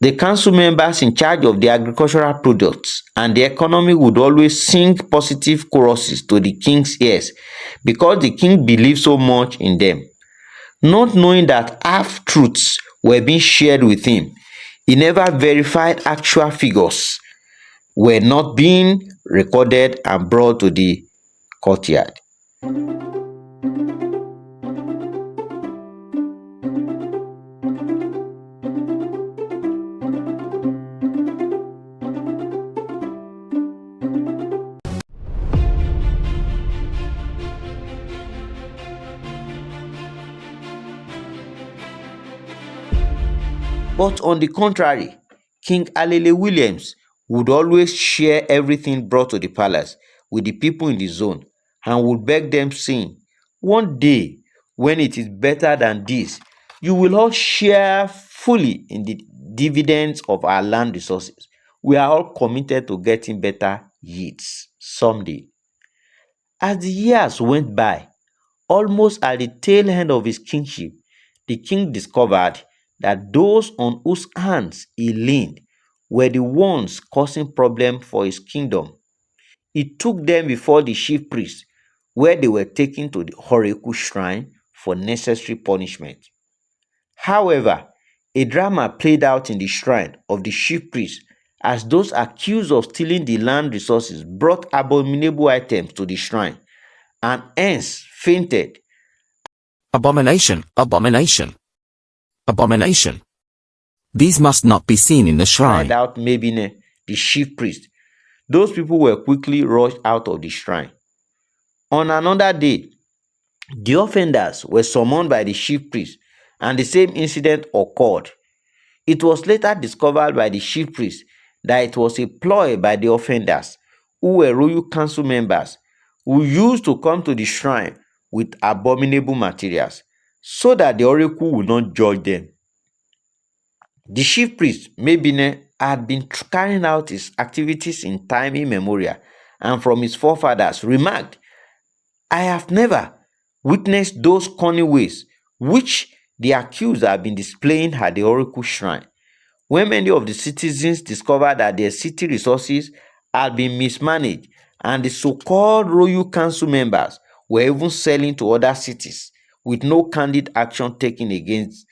the council members in charge of the agricultural products and the economy would always sing positive choruses to the king's ears because the king believed so much in them. Not knowing that half-truths were being shared with him, he never verified actual figures were not being recorded and brought to the courtyard. But on the contrary, King Alele Williams would always share everything brought to the palace with the people in the zone and would beg them, saying, "One day, when it is better than this, you will all share fully in the dividends of our land resources. We are all committed to getting better yields someday." As the years went by, almost at the tail end of his kingship, the king discovered that those on whose hands he leaned were the ones causing problems for his kingdom. He took them before the chief priest, where they were taken to the Horeku shrine for necessary punishment. However, a drama played out in the shrine of the chief priest as those accused of stealing the land resources brought abominable items to the shrine and hence fainted. Abomination, abomination, abomination. These must not be seen in the shrine. Cried out Mebine, the chief priest. Those people were quickly rushed out of the shrine. On another day, the offenders were summoned by the chief priest, and the same incident occurred. It was later discovered by the chief priest that it was a ploy by the offenders, who were royal council members, who used to come to the shrine with abominable materials, so that the oracle would not judge them. The chief priest, Mebine, had been carrying out his activities in time immemorial, and from his forefathers remarked, "I have never witnessed those cunning ways which the accused have been displaying at the oracle shrine." When many of the citizens discovered that their city resources had been mismanaged and the so-called royal council members were even selling to other cities with no candid action taken against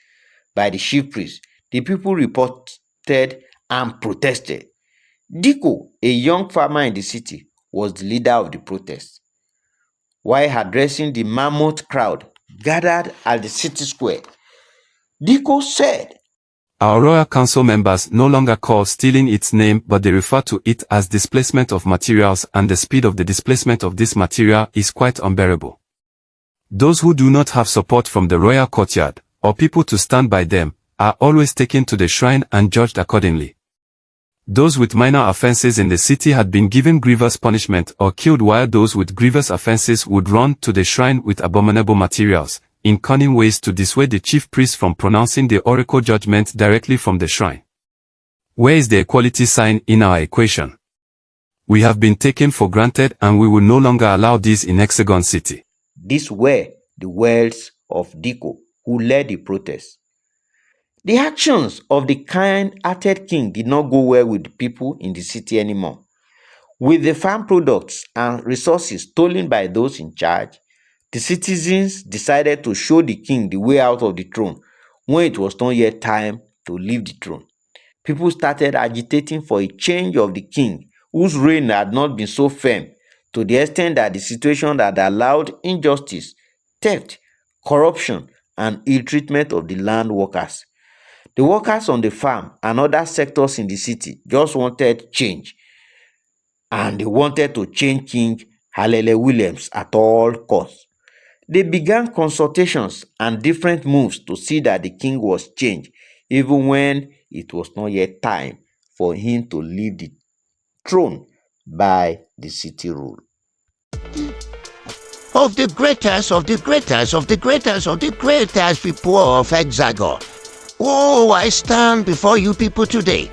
by the chief priest, the people reported and protested. Diko, a young farmer in the city, was the leader of the protest. While addressing the mammoth crowd gathered at the city square, Diko said, "Our royal council members no longer call stealing its name, but they refer to it as displacement of materials, and the speed of the displacement of this material is quite unbearable. Those who do not have support from the royal courtyard, or people to stand by them, are always taken to the shrine and judged accordingly. Those with minor offenses in the city had been given grievous punishment or killed, while those with grievous offenses would run to the shrine with abominable materials, in cunning ways to dissuade the chief priest from pronouncing the oracle judgment directly from the shrine. Where is the equality sign in our equation? We have been taken for granted, and we will no longer allow this in Hexagon City." These were the words of Diko, who led the protest. The actions of the kind-hearted king did not go well with the people in the city anymore. With the farm products and resources stolen by those in charge, the citizens decided to show the king the way out of the throne when it was not yet time to leave the throne. People started agitating for a change of the king, whose reign had not been so firm, to the extent that the situation had allowed injustice, theft, corruption, and ill-treatment of the land workers. The workers on the farm and other sectors in the city just wanted change, and they wanted to change King Alele Williams at all costs. They began consultations and different moves to see that the king was changed, even when it was not yet time for him to leave the throne by the city rule. Of the greatest, of the greatest, of the greatest, of the greatest people of Hexagon. Oh, I stand before you people today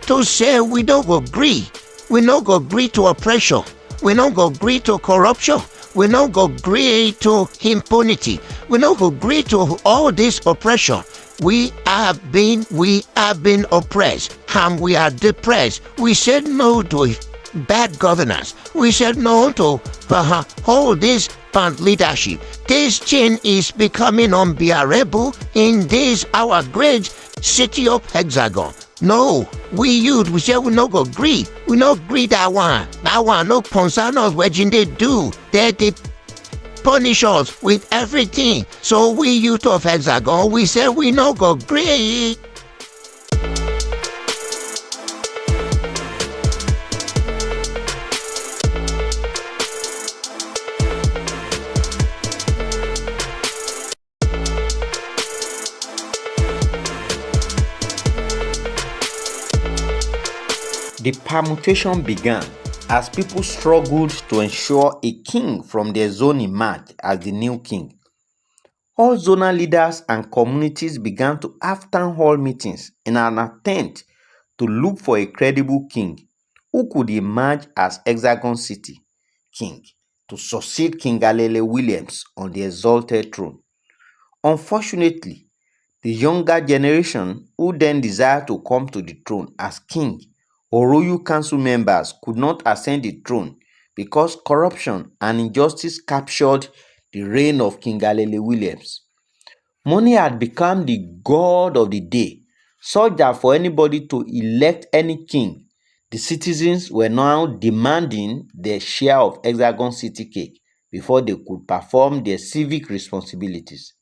to say we don't go agree. We don't go agree to oppression. We don't go agree to corruption. We don't go agree to impunity. We don't go agree to all this oppression. We have been oppressed, and we are depressed. We said no to bad governance. We said no to all this bad leadership. This change is becoming unbearable in this our great city of Hexagon. No, we youth, we say we no go agree. We no agree that one. That one no concern us wetin they do. They punish us with everything. So we youth of Hexagon, we say we no go agree. The permutation began as people struggled to ensure a king from their zone emerged as the new king. All zonal leaders and communities began to have town hall meetings in an attempt to look for a credible king who could emerge as Hexagon City king to succeed King Ayoola Williams on the exalted throne. Unfortunately, the younger generation who then desired to come to the throne as king or royal council members could not ascend the throne because corruption and injustice captured the reign of King Ayoola Williams. Money had become the god of the day, such that for anybody to elect any king, the citizens were now demanding their share of Hexagon City cake before they could perform their civic responsibilities.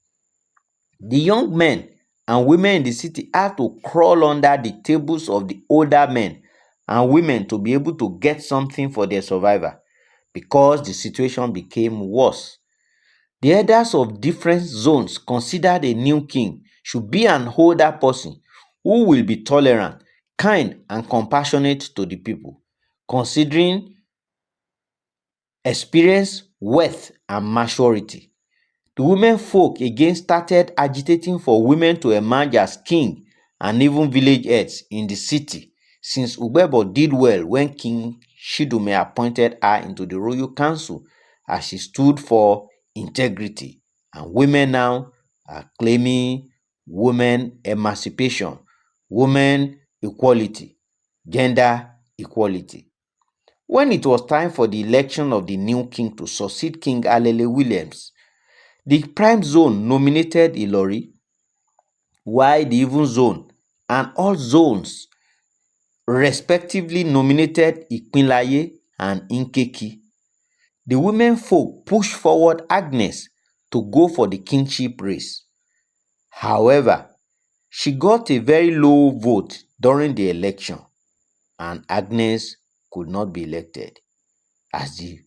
The young men and women in the city had to crawl under the tables of the older men and women to be able to get something for their survival because the situation became worse. The elders of different zones considered a new king should be an older person who will be tolerant, kind, and compassionate to the people, considering experience, wealth, and maturity. The women folk again started agitating for women to emerge as king and even village heads in the city, since Ugbebo did well when King Shidume appointed her into the royal council as she stood for integrity. And women now are claiming women emancipation, women equality, gender equality. When it was time for the election of the new king to succeed King Ayoola Williams, the prime zone nominated Ilori, while the even zone and all zones respectively nominated Ipinlaye and Nkeki. The women folk pushed forward Agnes to go for the kingship race. However, she got a very low vote during the election and Agnes could not be elected as the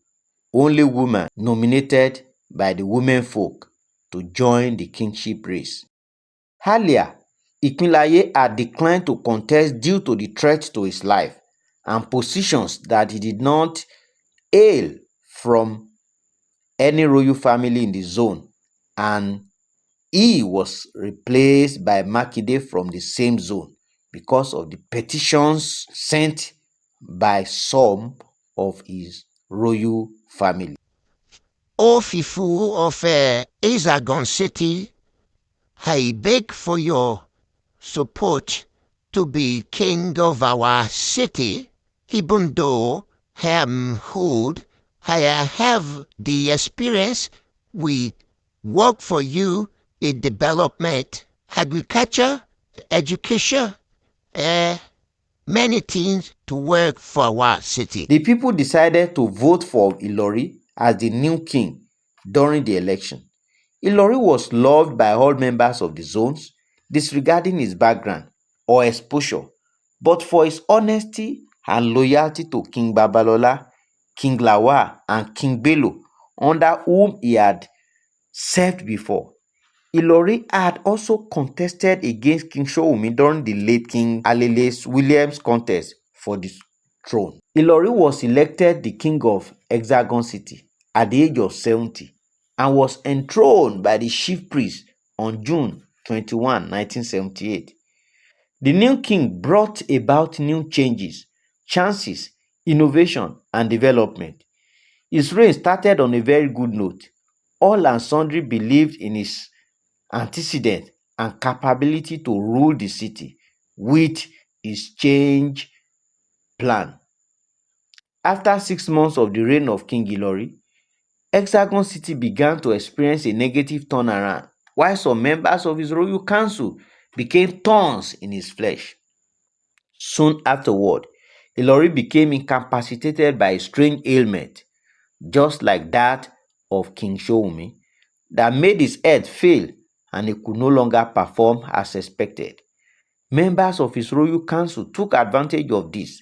only woman nominated by the women folk to join the kingship race. Earlier, Ipinlaye had declined to contest due to the threat to his life and positions that he did not hail from any royal family in the zone, and he was replaced by Makinde from the same zone because of the petitions sent by some of his royal family. O Fifu of Hexagon City, I beg for your support to be king of our city, even though I am old. I have the experience. We work for you in development, agriculture, education, many things to work for our city. The people decided to vote for Ilori as the new king during the election. Ilori was loved by all members of the zones, disregarding his background or exposure, but for his honesty and loyalty to King Babalola, King Lawal, and King Bello, under whom he had served before. Ilori had also contested against King Showumi during the late King Ayoola Williams contest for the throne. Ilori was elected the king of Hexagon City at the age of 70 and was enthroned by the chief priest on June 21, 1978. The new king brought about new changes, chances, innovation, and development. His reign started on a very good note. All and sundry believed in his antecedent and capability to rule the city with his change plan. After 6 months of the reign of King Ilori, Hexagon City began to experience a negative turnaround, while some members of his royal council became thorns in his flesh. Soon afterward, Ilori became incapacitated by a strange ailment, just like that of King Showumi, that made his head fail and he could no longer perform as expected. Members of his royal council took advantage of this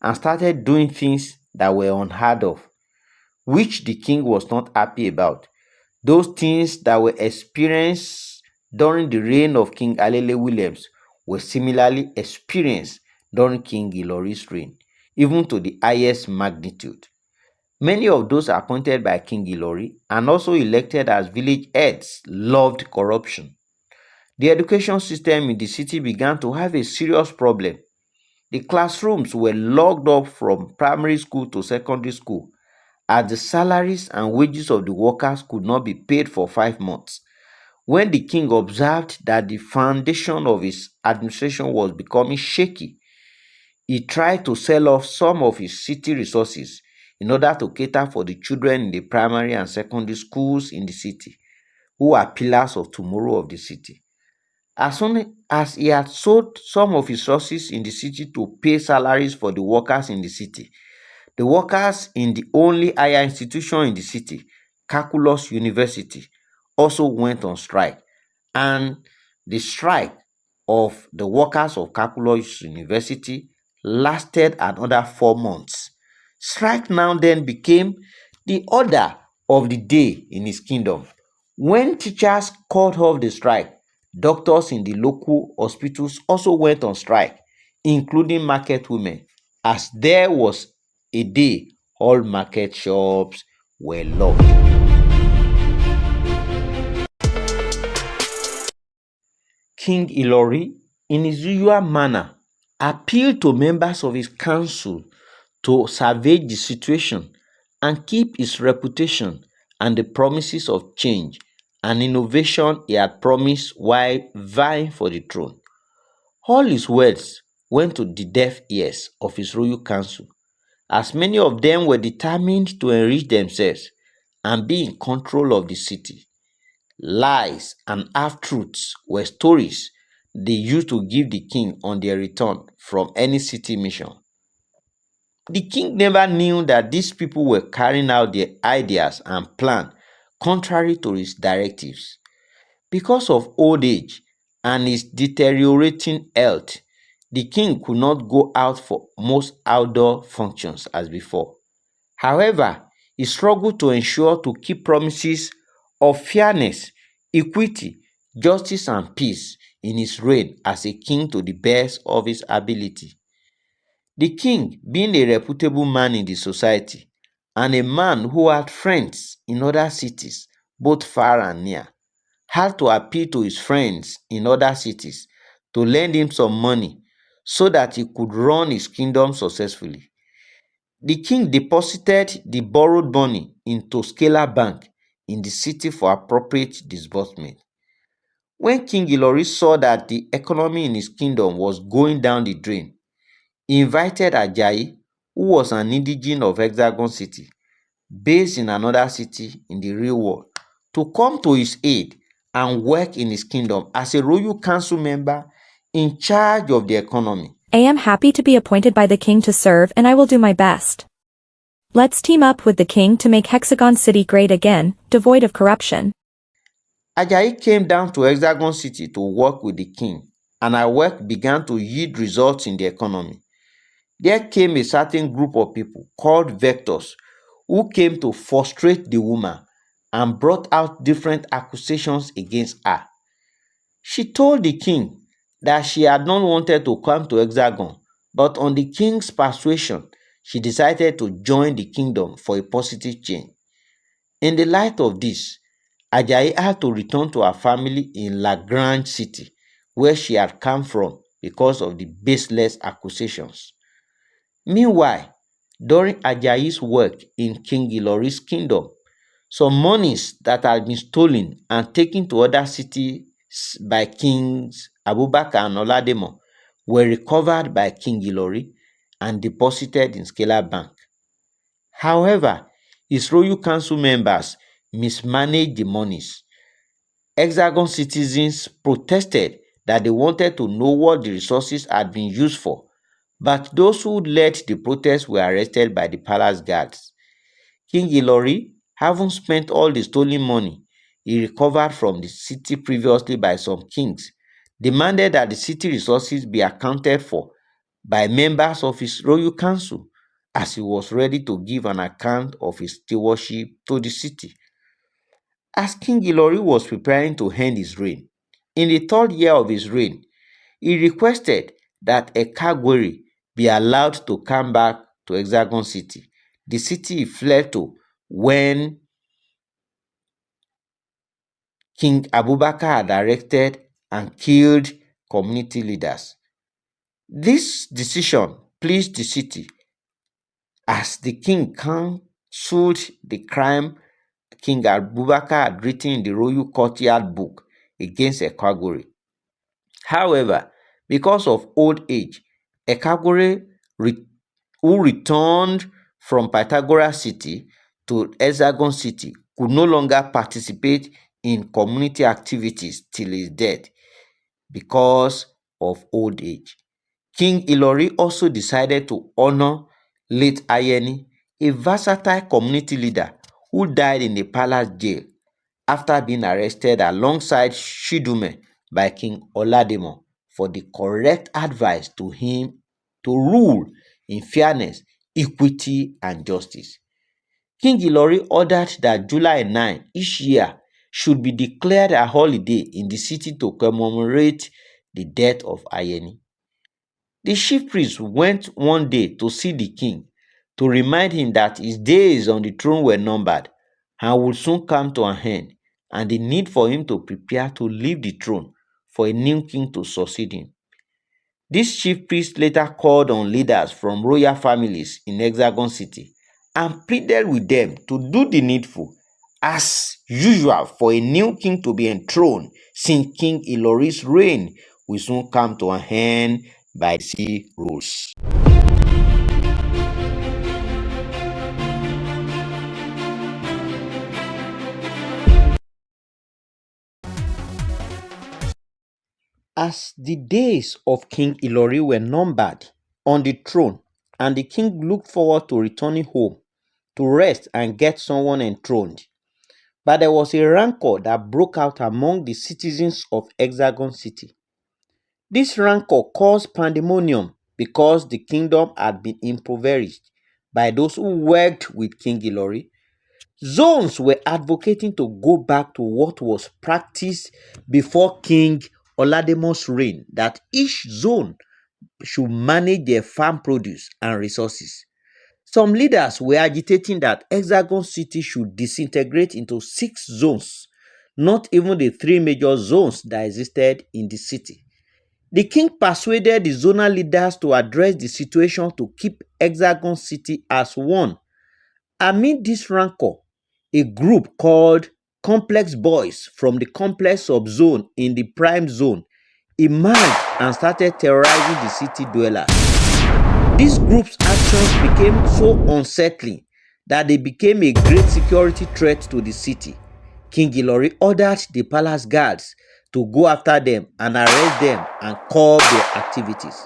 and started doing things that were unheard of, which the king was not happy about. Those things that were experienced during the reign of King Ayoola Williams were similarly experienced during King Ilori's reign. even to the highest magnitude. Many of those appointed by King Ilori and also elected as village heads loved corruption. The education system in the city began to have a serious problem. The classrooms were locked up from primary school to secondary school, as the salaries and wages of the workers could not be paid for 5 months. When the king observed that the foundation of his administration was becoming shaky, he tried to sell off some of his city resources in order to cater for the children in the primary and secondary schools in the city, who are pillars of tomorrow of the city. As soon as he had sold some of his resources in the city to pay salaries for the workers in the workers in the only higher institution in the city, Calculus University, also went on strike, and the strike of the workers of Calculus University lasted another 4 months. Strike now then became the order of the day in his kingdom. When teachers called off the strike, doctors in the local hospitals also went on strike, including market women, as there was a day all market shops were locked. King Ilori, in his usual manner, appealed to members of his council to salvage the situation and keep his reputation and the promises of change and innovation he had promised while vying for the throne. All his words went to the deaf ears of his royal council, as many of them were determined to enrich themselves and be in control of the city. Lies and half-truths were stories they used to give the king on their return from any city mission. The king never knew that these people were carrying out their ideas and plans contrary to his directives. Because of old age and his deteriorating health, the king could not go out for most outdoor functions as before. However, he struggled to ensure to keep promises of fairness, equity, justice, and peace in his reign as a king to the best of his ability. The king, being a reputable man in the society and a man who had friends in other cities, both far and near, had to appeal to his friends in other cities to lend him some money so that he could run his kingdom successfully. The king deposited the borrowed money into Scalar Bank in the city for appropriate disbursement. When King Ilori saw that the economy in his kingdom was going down the drain, he invited Ajayi, who was an indigene of Hexagon City, based in another city in the real world, to come to his aid and work in his kingdom as a royal council member in charge of the economy. I am happy to be appointed by the king to serve, and I will do my best. Let's team up with the king to make Hexagon City great again, devoid of corruption. Ajayi came down to Hexagon City to work with the king, and our work began to yield results in the economy. There came a certain group of people called vectors who came to frustrate the woman and brought out different accusations against her. She told the king that she had not wanted to come to Hexagon, but on the king's persuasion, she decided to join the kingdom for a positive change. In the light of this, Ajayi had to return to her family in Lagrange City, where she had come from because of the baseless accusations. Meanwhile, during Ajayi's work in King Ilori's kingdom, some monies that had been stolen and taken to other cities by Kings Abubakar and Olademo were recovered by King Ilori and deposited in Scalar Bank. However, his royal council members mismanaged the monies. Hexagon citizens protested that they wanted to know what the resources had been used for, but those who led the protests were arrested by the palace guards. King Ilori, having spent all the stolen money he recovered from the city previously by some kings, demanded that the city resources be accounted for by members of his royal council, as he was ready to give an account of his stewardship to the city. As King Ilori was preparing to end his reign, in the 3rd year of his reign, he requested that a Kagweri be allowed to come back to Hexagon City, the city he fled to when King Abubakar had arrested and killed community leaders. This decision pleased the city as the king cancelled the crime King Abubakar had written in the Royal Courtyard book against Ekagore. However, because of old age, Ekagore, who returned from Pythagoras City to Hexagon City, could no longer participate in community activities till his death because of old age. King Ilori also decided to honor late Ayeni, a versatile community leader who died in the palace jail after being arrested alongside Shidume by King Olademo for the correct advice to him to rule in fairness, equity, and justice. King Ilori ordered that July 9 each year should be declared a holiday in the city to commemorate the death of Ayeni. The chief priest went one day to see the king to remind him that his days on the throne were numbered and would soon come to an end, and the need for him to prepare to leave the throne for a new king to succeed him. This chief priest later called on leaders from royal families in Hexagon City and pleaded with them to do the needful, as usual, for a new king to be enthroned, since King Ilori's reign will soon come to an end by sea rules. As the days of King Ilori were numbered on the throne, and the king looked forward to returning home to rest and get someone enthroned, but there was a rancor that broke out among the citizens of Hexagon City. This rancor caused pandemonium because the kingdom had been impoverished by those who worked with King Ilori. Zones were advocating to go back to what was practiced before King Olademo's reign, that each zone should manage their farm produce and resources. Some leaders were agitating that Hexagon City should disintegrate into 6 zones, not even the 3 major zones that existed in the city. The king persuaded the zonal leaders to address the situation to keep Hexagon City as one. Amid this rancor, a group called Complex Boys from the Complex subzone in the Prime Zone emerged and started terrorizing the city dwellers. This group's actions became so unsettling that they became a great security threat to the city. King Ilori ordered the palace guards to go after them and arrest them and curb their activities.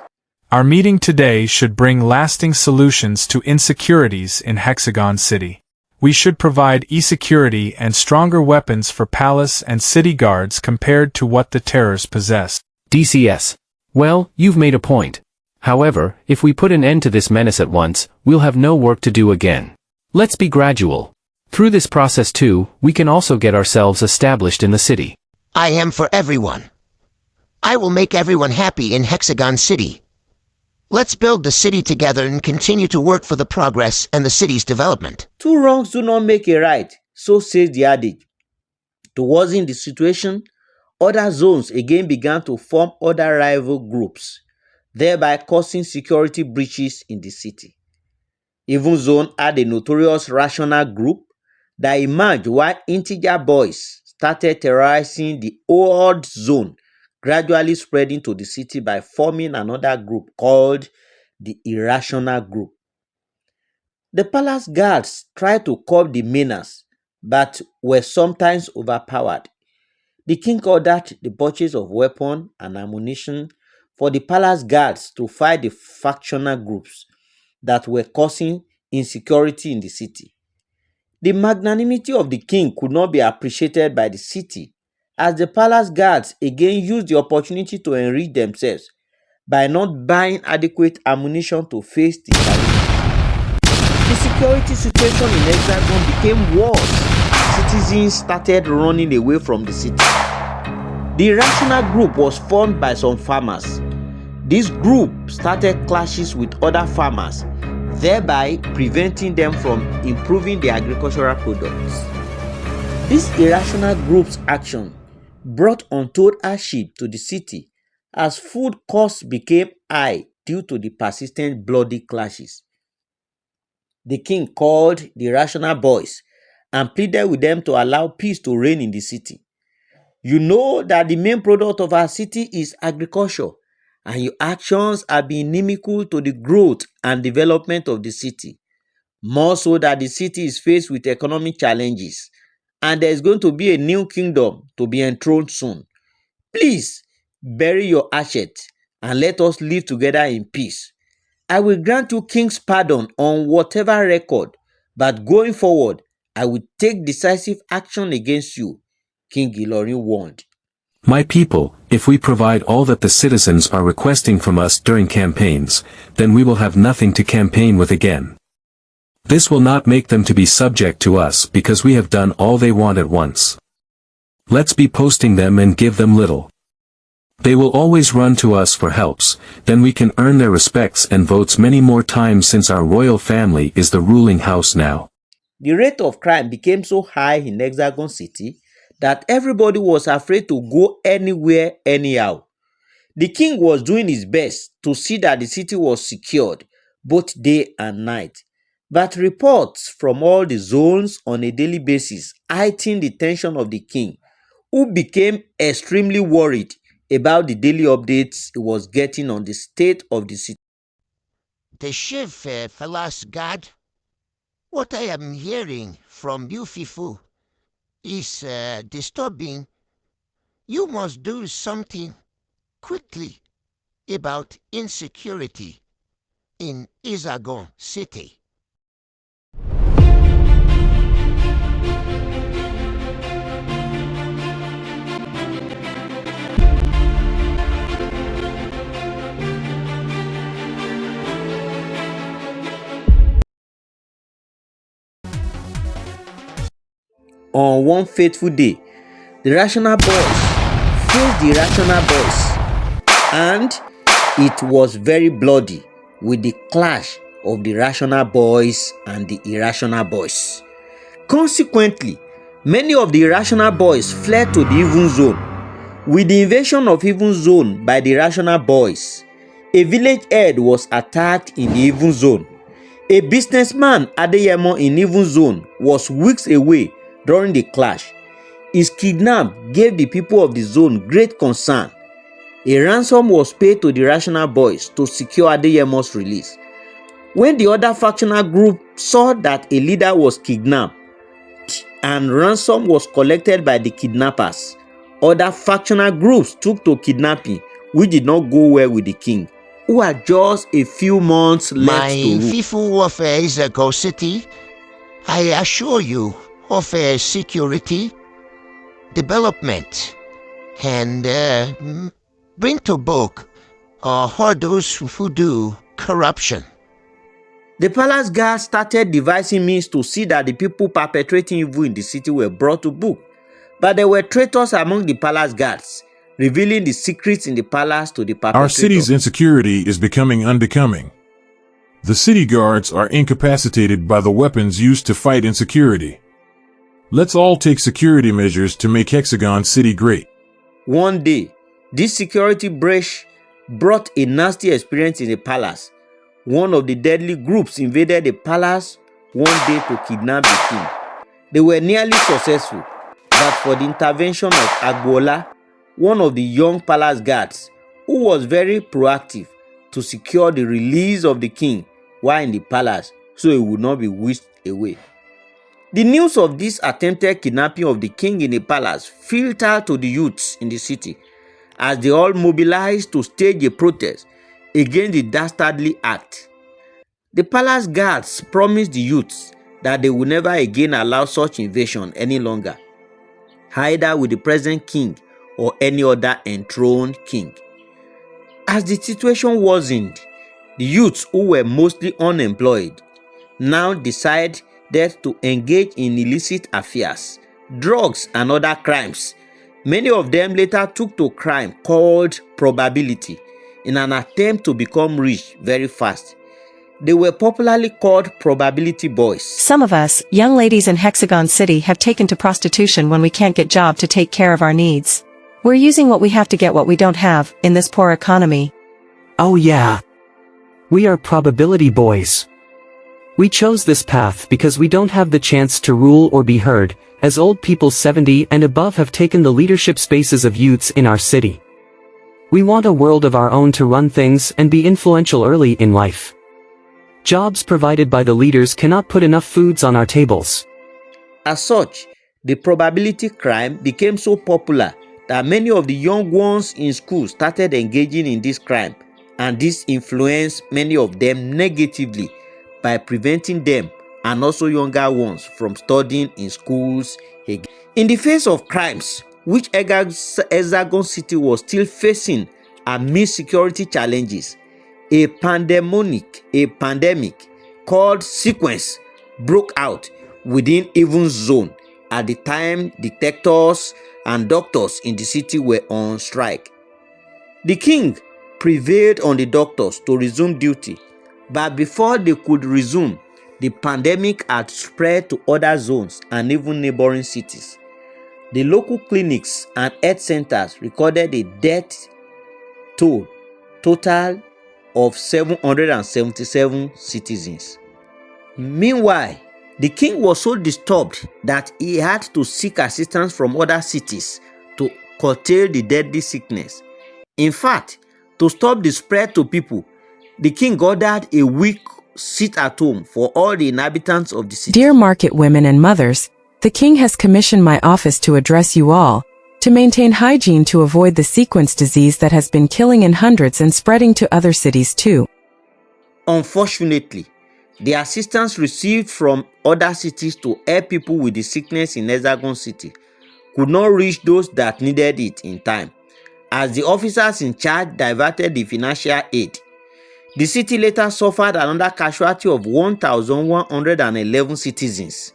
Our meeting today should bring lasting solutions to insecurities in Hexagon City. We should provide e-security and stronger weapons for palace and city guards compared to what the terrors possess. DCS. Well, you've made a point. However, if we put an end to this menace at once, we'll have no work to do again. Let's be gradual. Through this process too, we can also get ourselves established in the city. I am for everyone. I will make everyone happy in Hexagon City. Let's build the city together and continue to work for the progress and the city's development. 2 wrongs do not make a right, so says the adage. To worsen the situation, other zones again began to form other rival groups, thereby causing security breaches in the city. Even Zone had a notorious rational group that emerged while integer boys started terrorizing the old zone, gradually spreading to the city by forming another group called the irrational group. The palace guards tried to curb the menace, but were sometimes overpowered. The king ordered the purchase of weapons and ammunition for the palace guards to fight the factional groups that were causing insecurity in the city. The magnanimity of the king could not be appreciated by the city, as the palace guards again used the opportunity to enrich themselves by not buying adequate ammunition to face the challenge. The security situation in Hexagon became worse. Citizens started running away from the city. The irrational group was formed by some farmers. This group started clashes with other farmers, thereby preventing them from improving their agricultural products. This irrational group's action brought untold hardship to the city as food costs became high due to the persistent bloody clashes. The king called the irrational boys and pleaded with them to allow peace to reign in the city. You know that the main product of our city is agriculture, and your actions have been inimical to the growth and development of the city. More so that the city is faced with economic challenges, and there is going to be a new kingdom to be enthroned soon. Please bury your hatchet and let us live together in peace. I will grant you king's pardon on whatever record, but going forward, I will take decisive action against you, King Ilorin warned. My people, if we provide all that the citizens are requesting from us during campaigns, then we will have nothing to campaign with again. This will not make them to be subject to us because we have done all they want at once. Let's be posting them and give them little. They will always run to us for helps, then we can earn their respects and votes many more times since our royal family is the ruling house now. The rate of crime became so high in Hexagon City that everybody was afraid to go anywhere anyhow. The king was doing his best to see that the city was secured both day and night. But reports from all the zones on a daily basis heightened the tension of the king, who became extremely worried about the daily updates he was getting on the state of the city. The chief Palace guard, what I am hearing from you, Fifu, is disturbing. You must do something quickly about insecurity in Hexagon City. On one fateful day, the rational boys faced the irrational boys, and it was very bloody with the clash of the rational boys and the irrational boys. Consequently, many of the irrational boys fled to the even zone. With the invasion of even zone by the rational boys, a village head was attacked in the even zone. A businessman Adeyemo in even zone was weeks away during the clash. His kidnap gave the people of the zone great concern. A ransom was paid to the rational boys to secure Adeyemo's release. When the other factional group saw that a leader was kidnapped and ransom was collected by the kidnappers, other factional groups took to kidnapping, which did not go well with the king, who had just a few months left to rule. My Fifu of Hexagon City, I assure you of security, development, and bring to book all those who do corruption. The palace guards started devising means to see that the people perpetrating evil in the city were brought to book. But there were traitors among the palace guards, revealing the secrets in the palace to the perpetrators. Our city's insecurity is becoming unbecoming. The city guards are incapacitated by the weapons used to fight insecurity. Let's all take security measures to make Hexagon City great. One day, this security breach brought a nasty experience in the palace. One of the deadly groups invaded the palace one day to kidnap the king. They were nearly successful, but for the intervention of Agbola, one of the young palace guards, who was very proactive to secure the release of the king while in the palace so he would not be whisked away. The news of this attempted kidnapping of the king in the palace filtered to the youths in the city, as they all mobilized to stage a protest against the dastardly act. The palace guards promised the youths that they would never again allow such invasion any longer, either with the present king or any other enthroned king. As the situation worsened, the youths, who were mostly unemployed, now decided to engage in illicit affairs, drugs, and other crimes. Many of them later took to crime called probability in an attempt to become rich very fast. They were popularly called probability boys. Some of us, young ladies in Hexagon City, have taken to prostitution when we can't get job to take care of our needs. We're using what we have to get what we don't have, in this poor economy. Oh yeah. We are probability boys. We chose this path because we don't have the chance to rule or be heard, as old people 70 and above have taken the leadership spaces of youths in our city. We want a world of our own to run things and be influential early in life. Jobs provided by the leaders cannot put enough foods on our tables. As such, the probability crime became so popular that many of the young ones in school started engaging in this crime, and this influenced many of them negatively by preventing them and also younger ones from studying in schools again. In the face of crimes, which Hexagon City was still facing amid security challenges, a pandemic called Sequence broke out within Even Zone. At the time, detectives and doctors in the city were on strike. The king prevailed on the doctors to resume duty, but before they could resume, the pandemic had spread to other zones and even neighboring cities. The local clinics and health centers recorded a death total of 777 citizens. Meanwhile, the king was so disturbed that he had to seek assistance from other cities to curtail the deadly sickness. In fact, to stop the spread to people, the king ordered a week sit-at-home for all the inhabitants of the city. Dear market women and mothers, the king has commissioned my office to address you all, to maintain hygiene to avoid the sequence disease that has been killing in hundreds and spreading to other cities too. Unfortunately, the assistance received from other cities to help people with the sickness in Hexagon City could not reach those that needed it in time, as the officers in charge diverted the financial aid. The city later suffered another casualty of 1,111 citizens.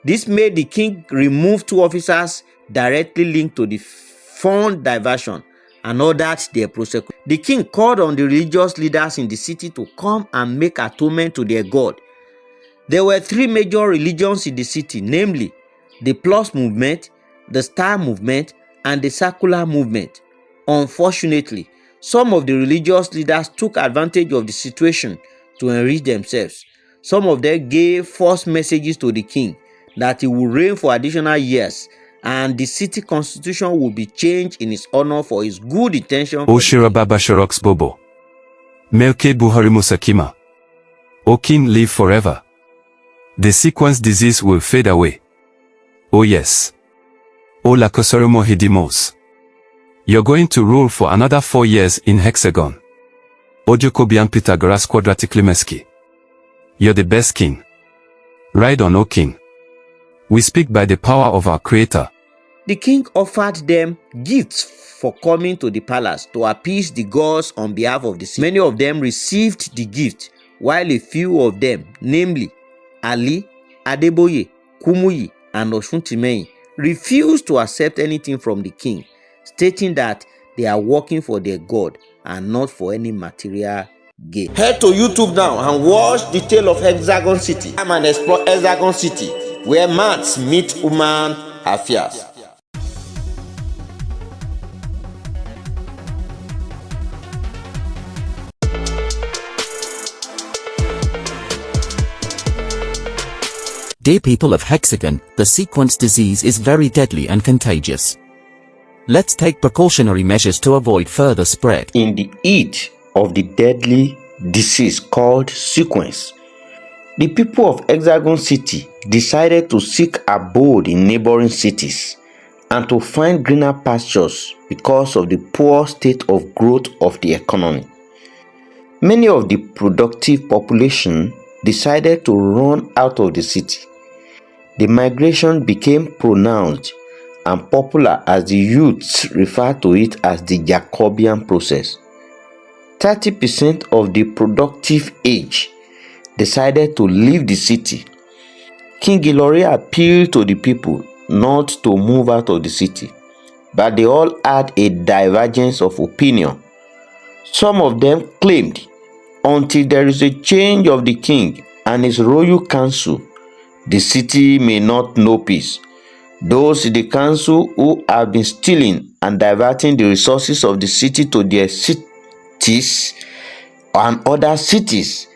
This made the king remove 2 officers directly linked to the fund diversion and ordered their prosecution. The king called on the religious leaders in the city to come and make atonement to their God. There were 3 major religions in the city, namely the Plus movement, the Star movement, and the Circular movement. Unfortunately, some of the religious leaders took advantage of the situation to enrich themselves. Some of them gave false messages to the king that he would reign for additional years and the city constitution will be changed in his honor for his good intention. Oshira Baba Shorox Bobo. Melke Buhari Musakima. O king, live forever. The sequence disease will fade away. Oh yes. O la Kosorimo Hidimos. You're going to rule for another 4 years in Hexagon. O Jacobian Pythagoras Quadratically Meski. You're the best king. Ride on, O king. We speak by the power of our Creator. The king offered them gifts for coming to the palace to appease the gods on behalf of the city. Many of them received the gift, while a few of them, namely Ali, Adeboye, Kumuyi, and Osuntimeyin, refused to accept anything from the king, stating that they are working for their God and not for any material gain. Head to YouTube now and watch the Tale of Hexagon City. Come and explore Hexagon City, where maths meet human affairs. Dear people of Hexagon, the sequence disease is very deadly and contagious. Let's take precautionary measures to avoid further spread. In the heat of the deadly disease called sequence, the people of Hexagon City decided to seek abode in neighboring cities and to find greener pastures because of the poor state of growth of the economy. Many of the productive population decided to run out of the city. The migration became pronounced and popular as the youths refer to it as the Jacobian process. 30% of the productive age decided to leave the city. King Ayoola appealed to the people not to move out of the city, but they all had a divergence of opinion. Some of them claimed until there is a change of the king and his royal council, the city may not know peace. Those in the council who have been stealing and diverting the resources of the city to their cities and other cities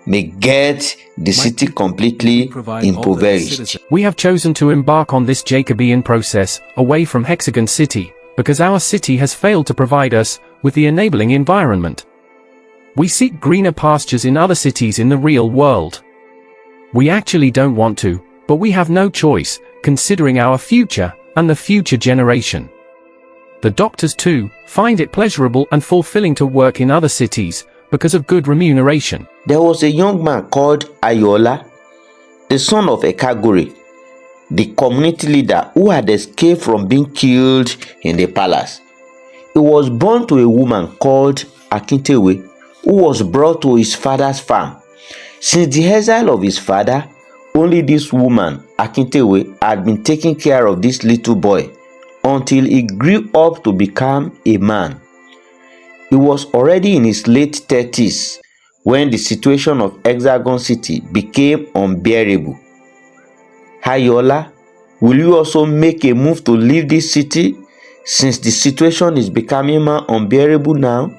may get the city completely impoverished. We have chosen to embark on this Jacobian process away from Hexagon City because our city has failed to provide us with the enabling environment. We seek greener pastures in other cities in the real world. We actually don't want to, but we have no choice, considering our future and the future generation. The doctors too find it pleasurable and fulfilling to work in other cities because of good remuneration. There was a young man called Ayoola, the son of Ekagore, the community leader who had escaped from being killed in the palace. He was born to a woman called Akintewe, who was brought to his father's farm. Since the exile of his father, only this woman, Akintewe, had been taking care of this little boy until he grew up to become a man. He was already in his late 30s when the situation of Hexagon City became unbearable. Ayoola, will you also make a move to leave this city since the situation is becoming more unbearable now?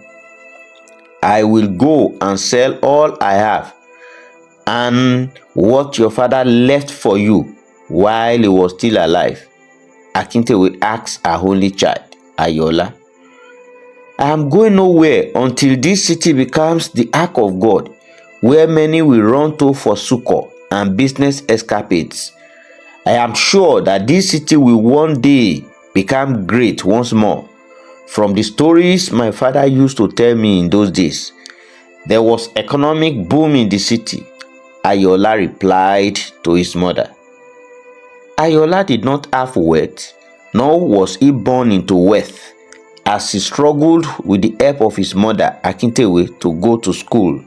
I will go and sell all I have and what your father left for you while he was still alive. Akintewe asked her only child, Ayoola. I am going nowhere until this city becomes the ark of God, where many will run to for succor and business escapades. I am sure that this city will one day become great once more. From the stories my father used to tell me in those days, there was economic boom in the city, Ayoola replied to his mother. Ayoola did not have wealth, nor was he born into wealth, as he struggled with the help of his mother, Akintewe, to go to school.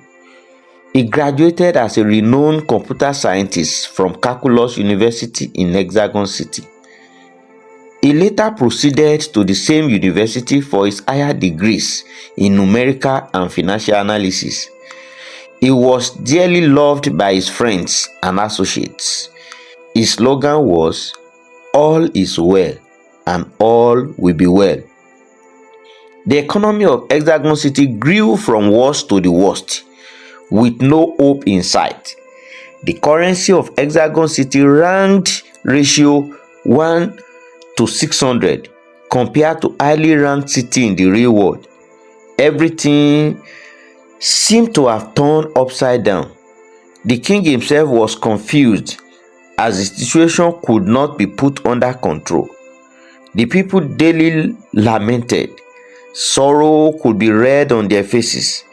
He graduated as a renowned computer scientist from Calculus University in Hexagon City. He later proceeded to the same university for his higher degrees in numerical and financial analysis. He was dearly loved by his friends and associates. His slogan was, "All is well and all will be well." The economy of Hexagon City grew from worst to the worst, with no hope in sight. The currency of Hexagon City ranked ratio 1 to 600 compared to highly ranked city in the real world. Everything seemed to have turned upside down. The king himself was confused as the situation could not be put under control. The people daily lamented. Sorrow could be read on their faces.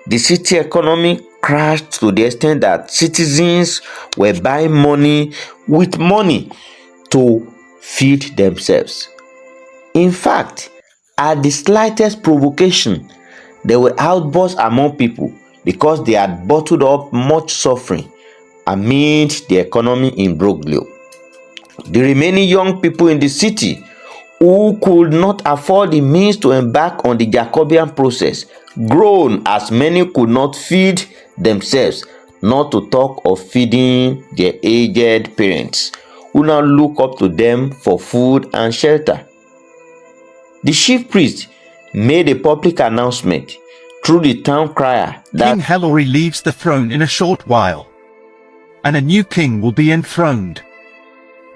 The city economy crashed to the extent that citizens were buying money with money to feed themselves. In fact, at the slightest provocation, there were outbursts among people because they had bottled up much suffering amid the economy imbroglio. The remaining young people in the city who could not afford the means to embark on the Jacobian process groaned as many could not feed themselves, not to talk of feeding their aged parents, who now look up to them for food and shelter. The chief priest made a public announcement through the town crier that King Ayoola leaves the throne in a short while, and a new king will be enthroned.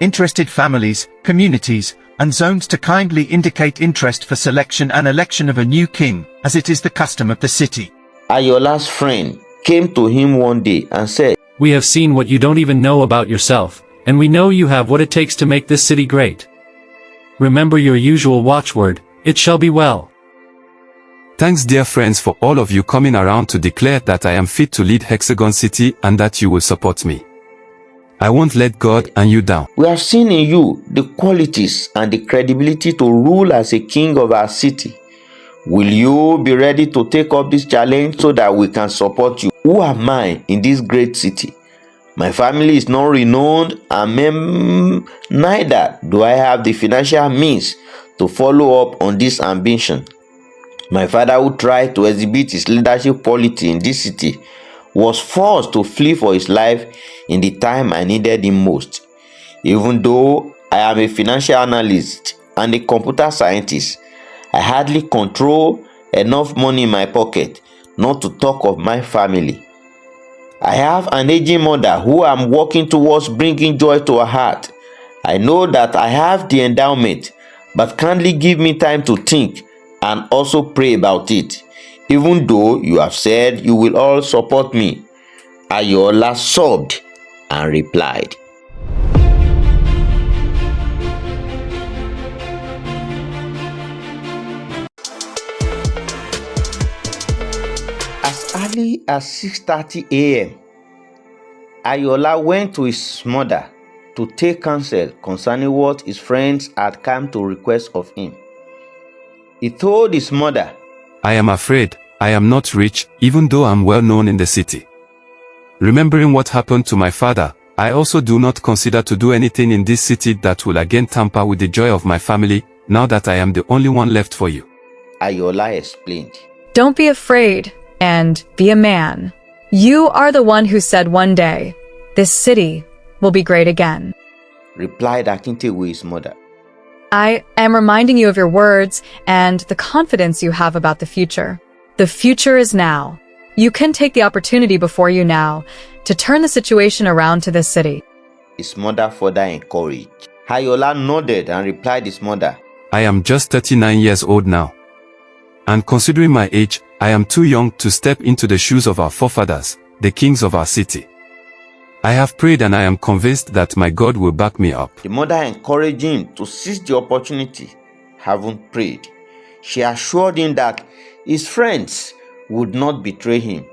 Interested families, communities, and zones to kindly indicate interest for selection and election of a new king, as it is the custom of the city. Ayoola's friend came to him one day and said, "We have seen what you don't even know about yourself, and we know you have what it takes to make this city great. Remember your usual watchword, it shall be well." Thanks dear friends for all of you coming around to declare that I am fit to lead Hexagon City and that you will support me. I won't let God and you down. We have seen in you the qualities and the credibility to rule as a king of our city. Will you be ready to take up this challenge so that we can support you? Who am I in this great city? My family is not renowned and neither do I have the financial means to follow up on this ambition. My father, who tried to exhibit his leadership quality in this city, was forced to flee for his life in the time I needed him most. Even though I am a financial analyst and a computer scientist, I hardly control enough money in my pocket, not to talk of my family. I have an aging mother who I am working towards bringing joy to her heart. I know that I have the endowment, but kindly give me time to think and also pray about it. Even though you have said you will all support me. Ayoola sobbed and replied, as early as 6:30 a.m., Ayoola went to his mother to take counsel concerning what his friends had come to request of him. He told his mother, I am afraid I am not rich, even though I am well known in the city. Remembering what happened to my father, I also do not consider to do anything in this city that will again tamper with the joy of my family, now that I am the only one left for you. Ayoola explained, Don't be afraid, and be a man. You are the one who said one day, this city will be great again. Replied Akintewe's mother. I am reminding you of your words and the confidence you have about the future. The future is now. You can take the opportunity before you now to turn the situation around to this city. His mother further encouraged. Ayoola nodded and replied his mother, I am just 39 years old now. And considering my age, I am too young to step into the shoes of our forefathers, the kings of our city. I have prayed and I am convinced that my God will back me up. The mother encouraged him to seize the opportunity. Having prayed, she assured him that his friends would not betray him.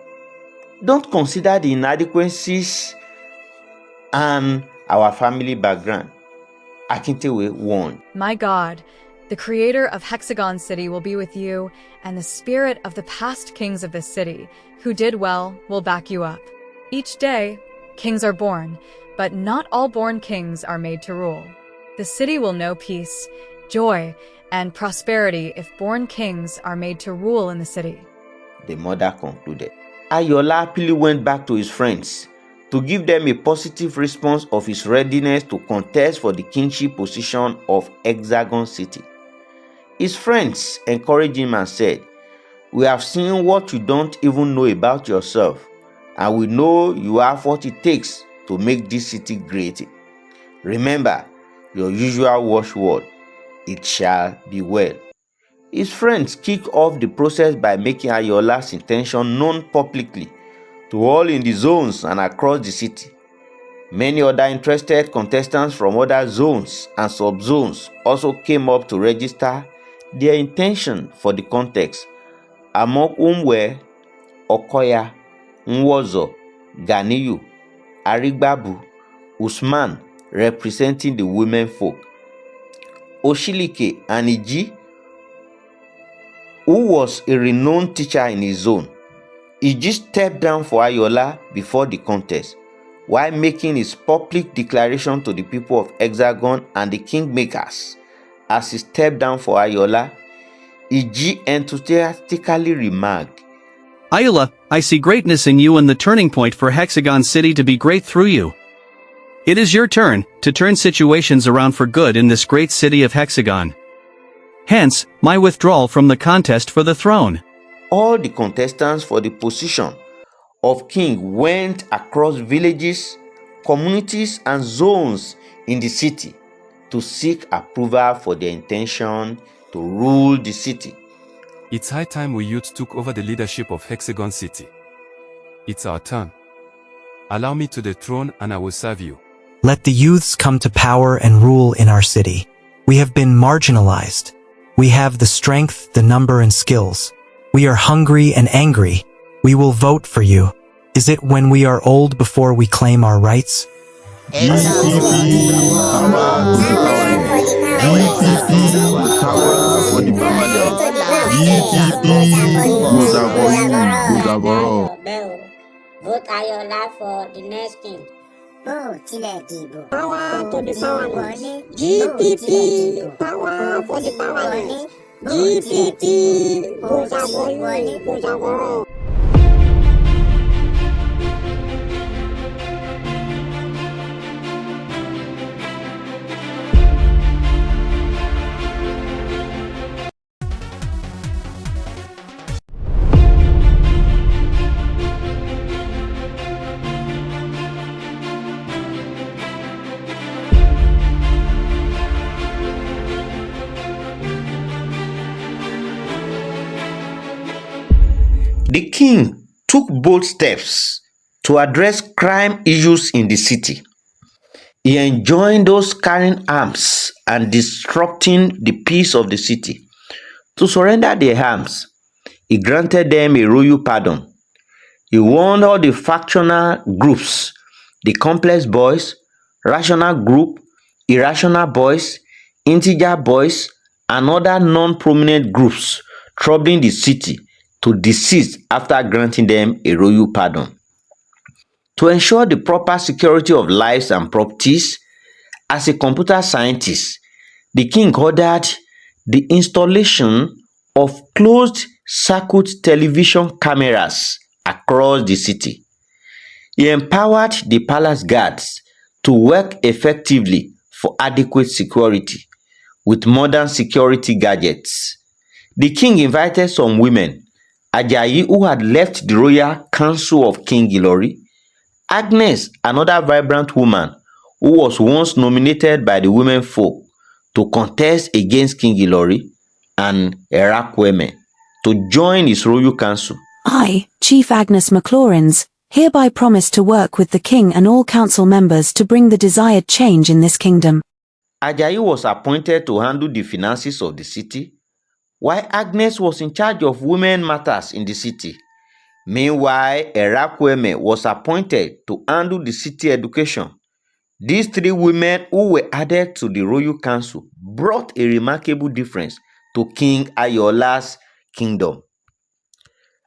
Don't consider the inadequacies and our family background, Akintewe warned. My God, the creator of Hexagon City will be with you, and the spirit of the past kings of this city, who did well, will back you up. Each day, kings are born, but not all born kings are made to rule. The city will know peace, joy, and prosperity if born kings are made to rule in the city. The mother concluded. Ayoola happily went back to his friends to give them a positive response of his readiness to contest for the kingship position of Hexagon City. His friends encouraged him and said, we have seen what you don't even know about yourself, and we know you have what it takes to make this city great. Remember your usual watchword, it shall be well. His friends kicked off the process by making Ayoola's intention known publicly to all in the zones and across the city. Many other interested contestants from other zones and sub-zones also came up to register their intention for the contest, among whom were Okoya, Nwozo, Ganiyu, Arigbabu, Usman representing the women folk, Oshilike and Iji, who was a renowned teacher in his zone. Iji stepped down for Ayoola before the contest, while making his public declaration to the people of Hexagon and the kingmakers. As he stepped down for Ayoola, Iji enthusiastically remarked, Ayoola, I see greatness in you and the turning point for Hexagon City to be great through you. It is your turn to turn situations around for good in this great city of Hexagon. Hence, my withdrawal from the contest for the throne. All the contestants for the position of king went across villages, communities, and zones in the city to seek approval for their intention to rule the city. It's high time we youth took over the leadership of Hexagon City. It's our turn. Allow me to the throne and I will serve you. Let the youths come to power and rule in our city. We have been marginalized. We have the strength, the number, and skills. We are hungry and angry. We will vote for you. Is it when we are old before we claim our rights? Vote Ayoola for the next king. Power to the power. GPP. Power for the powerless. GPT, Bojaboy. The king took bold steps to address crime issues in the city. He enjoined those carrying arms and disrupting the peace of the city to surrender their arms. He granted them a royal pardon. He warned all the factional groups, the complex boys, rational group, irrational boys, integer boys, and other non-prominent groups troubling the city to desist after granting them a royal pardon. To ensure the proper security of lives and properties, as a computer scientist, the king ordered the installation of closed-circuit television cameras across the city. He empowered the palace guards to work effectively for adequate security with modern security gadgets. The king invited some women, Ajayi, who had left the royal council of King Ilori, Agnes, another vibrant woman who was once nominated by the women folk to contest against King Ilori, and Erakweme to join his royal council. I, Chief Agnes McLaurins, hereby promise to work with the king and all council members to bring the desired change in this kingdom. Ajayi was appointed to handle the finances of the city, while Agnes was in charge of women matters in the city. Meanwhile, Erakweme was appointed to handle the city education. These three women who were added to the royal council brought a remarkable difference to King Ayoola's kingdom.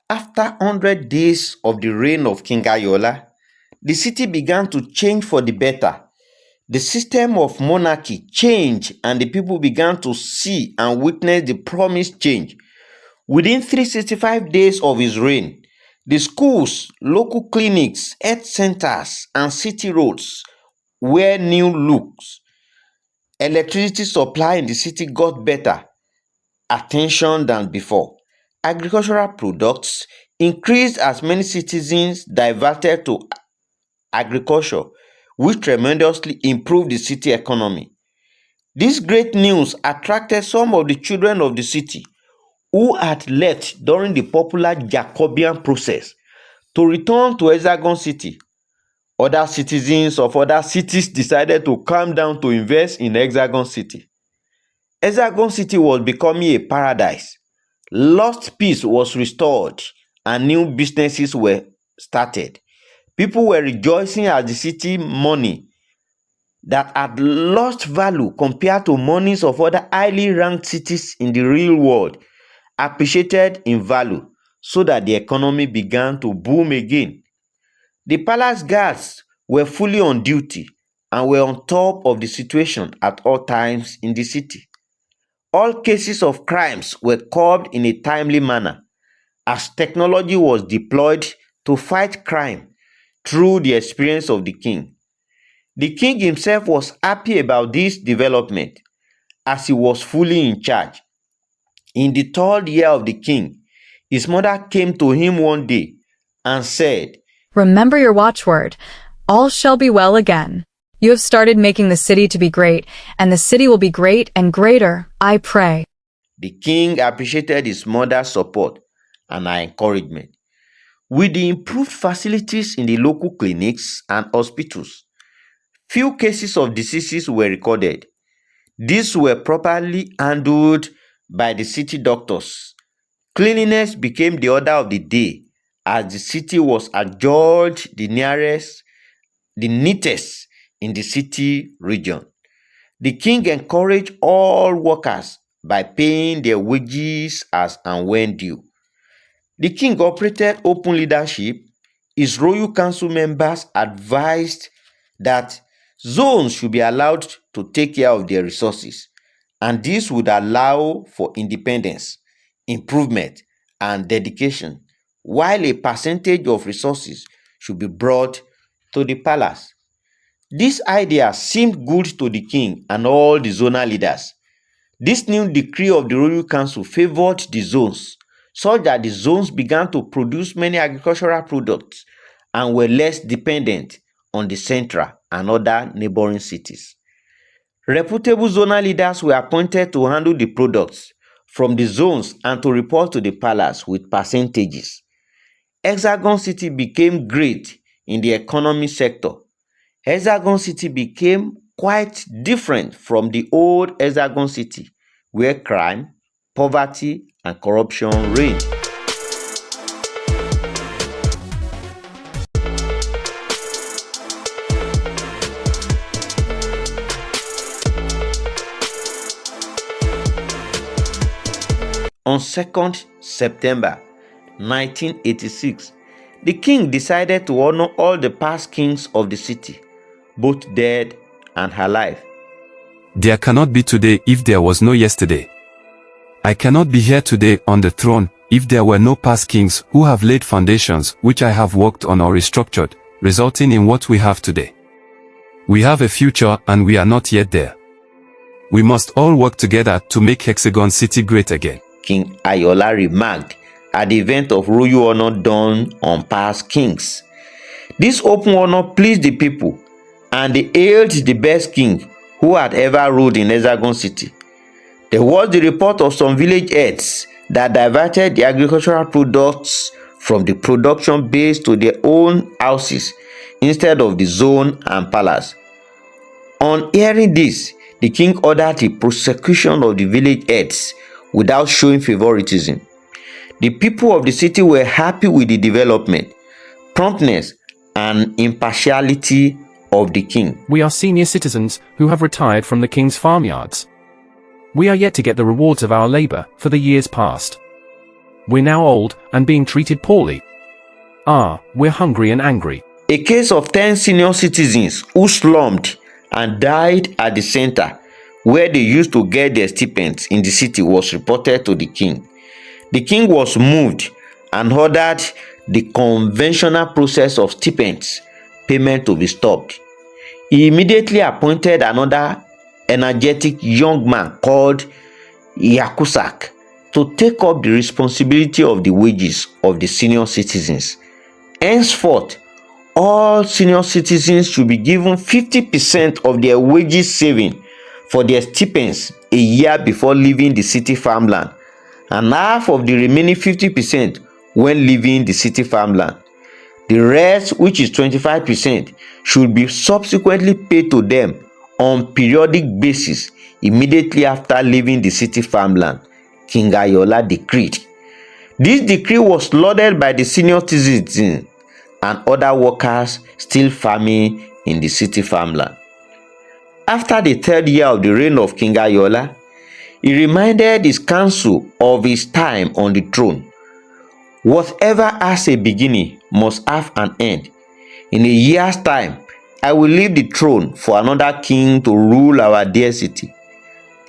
After 100 days of the reign of King Ayoola, the city began to change for the better. The system of monarchy changed and the people began to see and witness the promised change. Within 365 days of his reign, the schools, local clinics, health centers, and city roads were new looks. Electricity supply in the city got better attention than before. Agricultural products increased as many citizens diverted to agriculture, which tremendously improved the city economy. This great news attracted some of the children of the city who had left during the popular Jacobian process to return to Hexagon City. Other citizens of other cities decided to come down to invest in Hexagon City. Hexagon City was becoming a paradise. Lost peace was restored and new businesses were started. People were rejoicing as the city money that had lost value compared to monies of other highly ranked cities in the real world appreciated in value, so that the economy began to boom again. The palace guards were fully on duty and were on top of the situation at all times in the city. All cases of crimes were curbed in a timely manner as technology was deployed to fight crime through the experience of the king. The king himself was happy about this development as he was fully in charge. In the 3rd year of the king, his mother came to him one day and said, "Remember your watchword. All shall be well again. You have started making the city to be great, and the city will be great and greater, I pray." The king appreciated his mother's support and her encouragement. With the improved facilities in the local clinics and hospitals, few cases of diseases were recorded. These were properly handled by the city doctors. Cleanliness became the order of the day as the city was adjudged the neatest in the city region. The king encouraged all workers by paying their wages as and when due. The king operated open leadership. His royal council members advised that zones should be allowed to take care of their resources and this would allow for independence, improvement, and dedication, while a percentage of resources should be brought to the palace. This idea seemed good to the king and all the zonal leaders. This new decree of the royal council favored the zones, such that the zones began to produce many agricultural products and were less dependent on the central and other neighboring cities. Reputable zonal leaders were appointed to handle the products from the zones and to report to the palace with percentages. Hexagon City became great in the economy sector. Hexagon City became quite different from the old Hexagon City, where crime, poverty, and corruption reigned. On 2nd September 1986, the king decided to honor all the past kings of the city, both dead and alive. There cannot be today if there was no yesterday. I cannot be here today on the throne if there were no past kings who have laid foundations which I have worked on or restructured, resulting in what we have today. We have a future and we are not yet there. We must all work together to make Hexagon City great again. King Ayoola remarked at the event of royal honor done on past kings. This open honor pleased the people, and they hailed the best king who had ever ruled in Hexagon City. There was the report of some village heads that diverted the agricultural products from the production base to their own houses instead of the zone and palace. On hearing this, the king ordered the prosecution of the village heads without showing favoritism. The people of the city were happy with the development, promptness, and impartiality of the king. We are senior citizens who have retired from the king's farmyards. We are yet to get the rewards of our labor for the years past. We're now old and being treated poorly. We're hungry and angry. A case of 10 senior citizens who slumped and died at the center where they used to get their stipends in the city was reported to the king. The king was moved and ordered the conventional process of stipends payment to be stopped. He immediately appointed another energetic young man called Yakusak to take up the responsibility of the wages of the senior citizens. Henceforth, all senior citizens should be given 50% of their wages saving for their stipends a year before leaving the city farmland, and half of the remaining 50% when leaving the city farmland. The rest, which is 25%, should be subsequently paid to them on periodic basis immediately after leaving the city farmland, King Ayoola decreed. This decree was lauded by the senior citizens and other workers still farming in the city farmland. After the third year of the reign of King Ayoola, he reminded his council of his time on the throne. Whatever has a beginning must have an end. In a year's time, I will leave the throne for another king to rule our dear city.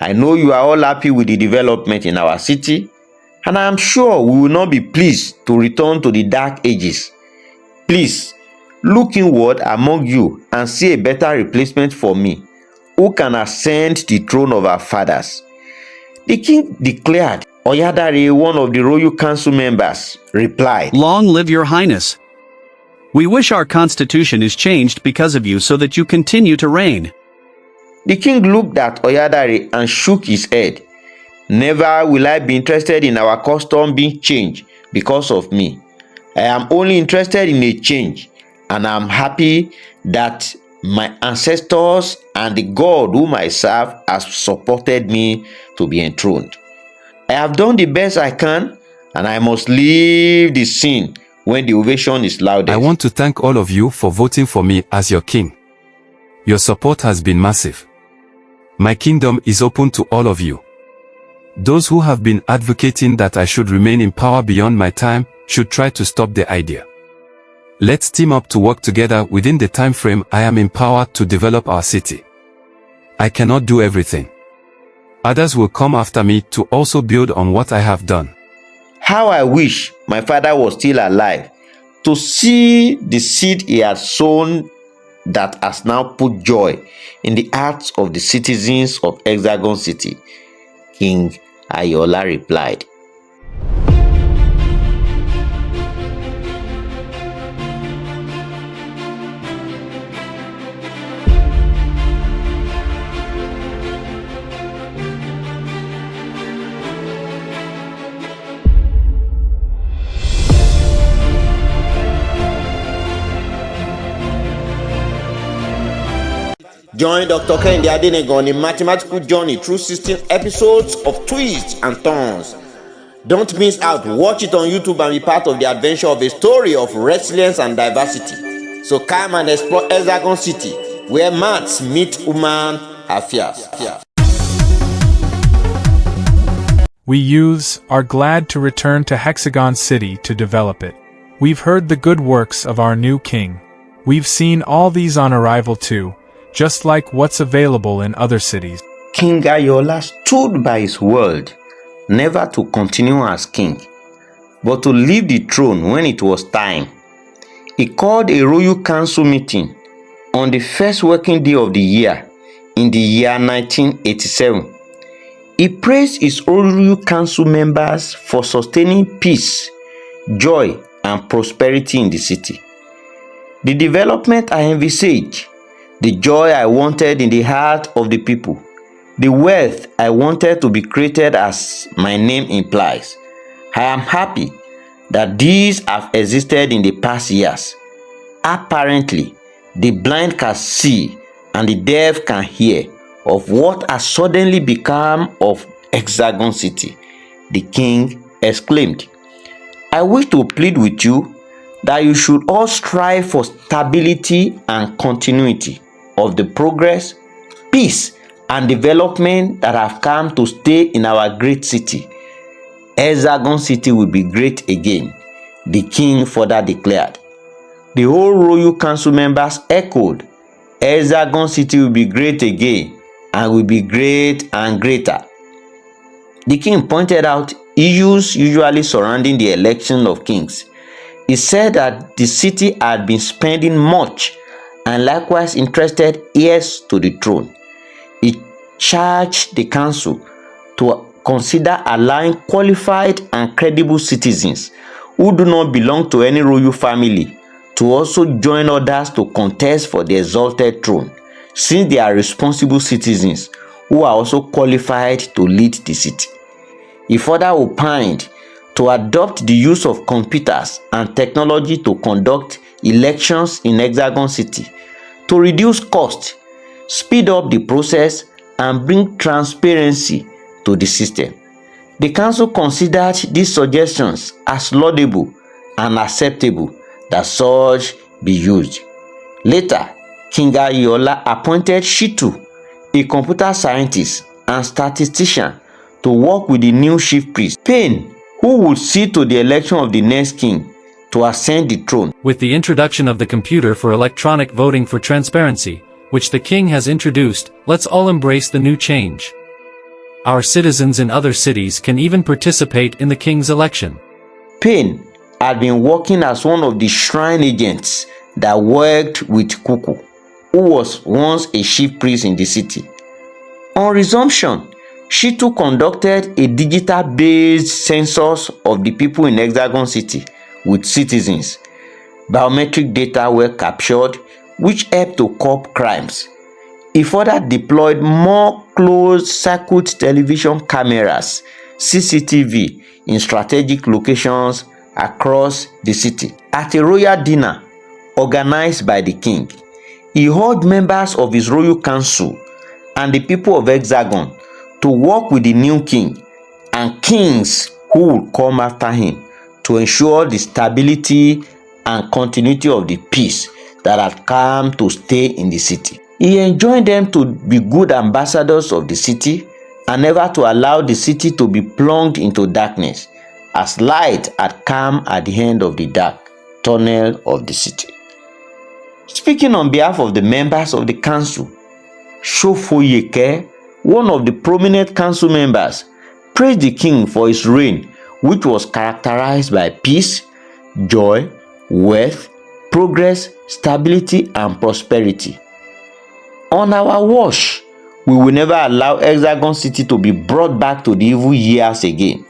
I know you are all happy with the development in our city, and I am sure we will not be pleased to return to the dark ages. Please, look inward among you and see a better replacement for me, who can ascend the throne of our fathers. The king declared. Oyadare, one of the royal council members, replied, "Long live your highness. We wish our constitution is changed because of you so that you continue to reign." The king looked at Oyadare and shook his head. "Never will I be interested in our custom being changed because of me. I am only interested in a change, and I am happy that my ancestors and the God whom I serve has supported me to be enthroned. I have done the best I can, and I must leave the scene when the ovation is loudest." I want to thank all of you for voting for me as your king. Your support has been massive. My kingdom is open to all of you. Those who have been advocating that I should remain in power beyond my time should try to stop the idea. Let's team up to work together within the time frame I am in power to develop our city. I cannot do everything. Others will come after me to also build on what I have done. How I wish my father was still alive to see the seed he had sown that has now put joy in the hearts of the citizens of Hexagon City. King Ayoola replied. Join Dr. Kehinde Adenega on a mathematical journey through 16 episodes of twists and turns. Don't miss out. Watch it on YouTube and be part of the adventure of a story of resilience and diversity. So come and explore Hexagon City, where maths meet human affairs. We youths are glad to return to Hexagon City to develop it. We've heard the good works of our new king. We've seen all these on arrival too, just like what's available in other cities. King Ayoola stood by his word never to continue as king, but to leave the throne when it was time. He called a royal council meeting on the first working day of the year in the year 1987. He praised his royal council members for sustaining peace, joy, and prosperity in the city. The development I envisaged, the joy I wanted in the heart of the people, the wealth I wanted to be created as my name implies. I am happy that these have existed in the past years. Apparently, the blind can see and the deaf can hear of what has suddenly become of Hexagon City, the king exclaimed. I wish to plead with you that you should all strive for stability and continuity of the progress, peace, and development that have come to stay in our great city. Hexagon City will be great again, the king further declared. The whole royal council members echoed, Hexagon City will be great again and will be great and greater. The king pointed out issues usually surrounding the election of kings. He said that the city had been spending much and likewise interested heirs to the throne. He charged the council to consider allowing qualified and credible citizens who do not belong to any royal family to also join others to contest for the exalted throne, since they are responsible citizens who are also qualified to lead the city. He further opined to adopt the use of computers and technology to conduct elections in Hexagon City to reduce cost, speed up the process, and bring transparency to the system. The council considered these suggestions as laudable and acceptable that such be used. Later, King Ayoola appointed Shitu, a computer scientist and statistician, to work with the new chief priest, Pain, who would see to the election of the next king to ascend the throne. With the introduction of the computer for electronic voting for transparency, which the king has introduced, let's all embrace the new change. Our citizens in other cities can even participate in the king's election. Pain had been working as one of the shrine agents that worked with Kuku, who was once a chief priest in the city. On resumption, Shitu conducted a digital-based census of the people in Hexagon City with citizens. Biometric data were captured, which helped to curb crimes. He further deployed more closed-circuit television cameras, CCTV, in strategic locations across the city. At a royal dinner organized by the king, he urged members of his royal council and the people of Hexagon to work with the new king and kings who would come after him to ensure the stability and continuity of the peace that had come to stay in the city. He enjoined them to be good ambassadors of the city and never to allow the city to be plunged into darkness, as light had come at the end of the dark tunnel of the city. Speaking on behalf of the members of the council, Osemwenkhae one of the prominent council members, praised the king for his reign, which was characterized by peace, joy, wealth, progress, stability, and prosperity. On our watch, we will never allow Hexagon City to be brought back to the evil years again.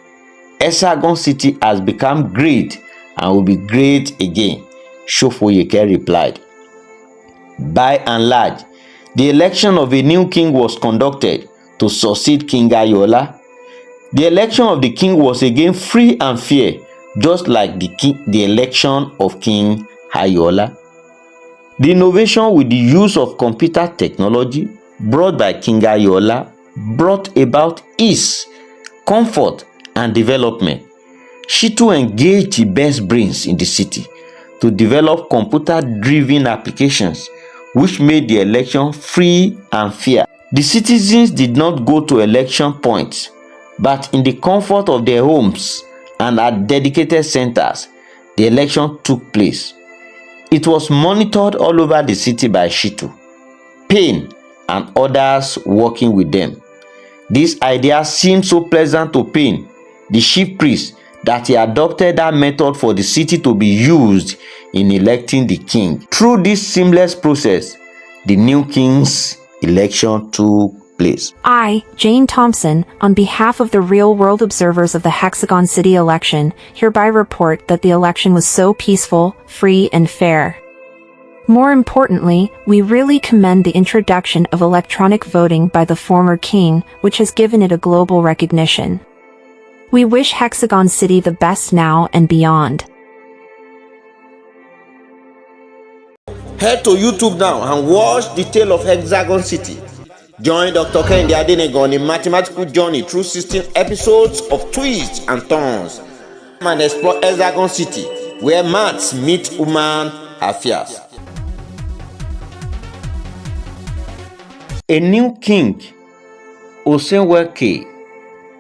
Hexagon City has become great and will be great again, Shofoyeke replied. By and large, the election of a new king was conducted to succeed King Ayoola. The election of the king was again free and fair, just like the election of King Ayoola. The innovation with the use of computer technology brought by King Ayoola brought about ease, comfort, and development. She too engaged the best brains in the city to develop computer-driven applications which made the election free and fair. The citizens did not go to election points, but in the comfort of their homes and at dedicated centers, the election took place. It was monitored all over the city by Shitu, Payne, and others working with them. This idea seemed so pleasant to Payne, the chief priest, that he adopted that method for the city to be used in electing the king. Through this seamless process, the new king's election took place. I, Jane Thompson, on behalf of the real-world observers of the Hexagon City election, hereby report that the election was so peaceful, free, and fair. More importantly, we really commend the introduction of electronic voting by the former king, which has given it a global recognition. We wish Hexagon City the best now and beyond. Head to YouTube now and watch the Tale of Hexagon City. Join Dr. Kehinde Adenegan on a mathematical journey through 16 episodes of twists and turns and explore Hexagon City, where maths meet human affairs. A new king, Osemwenkhae,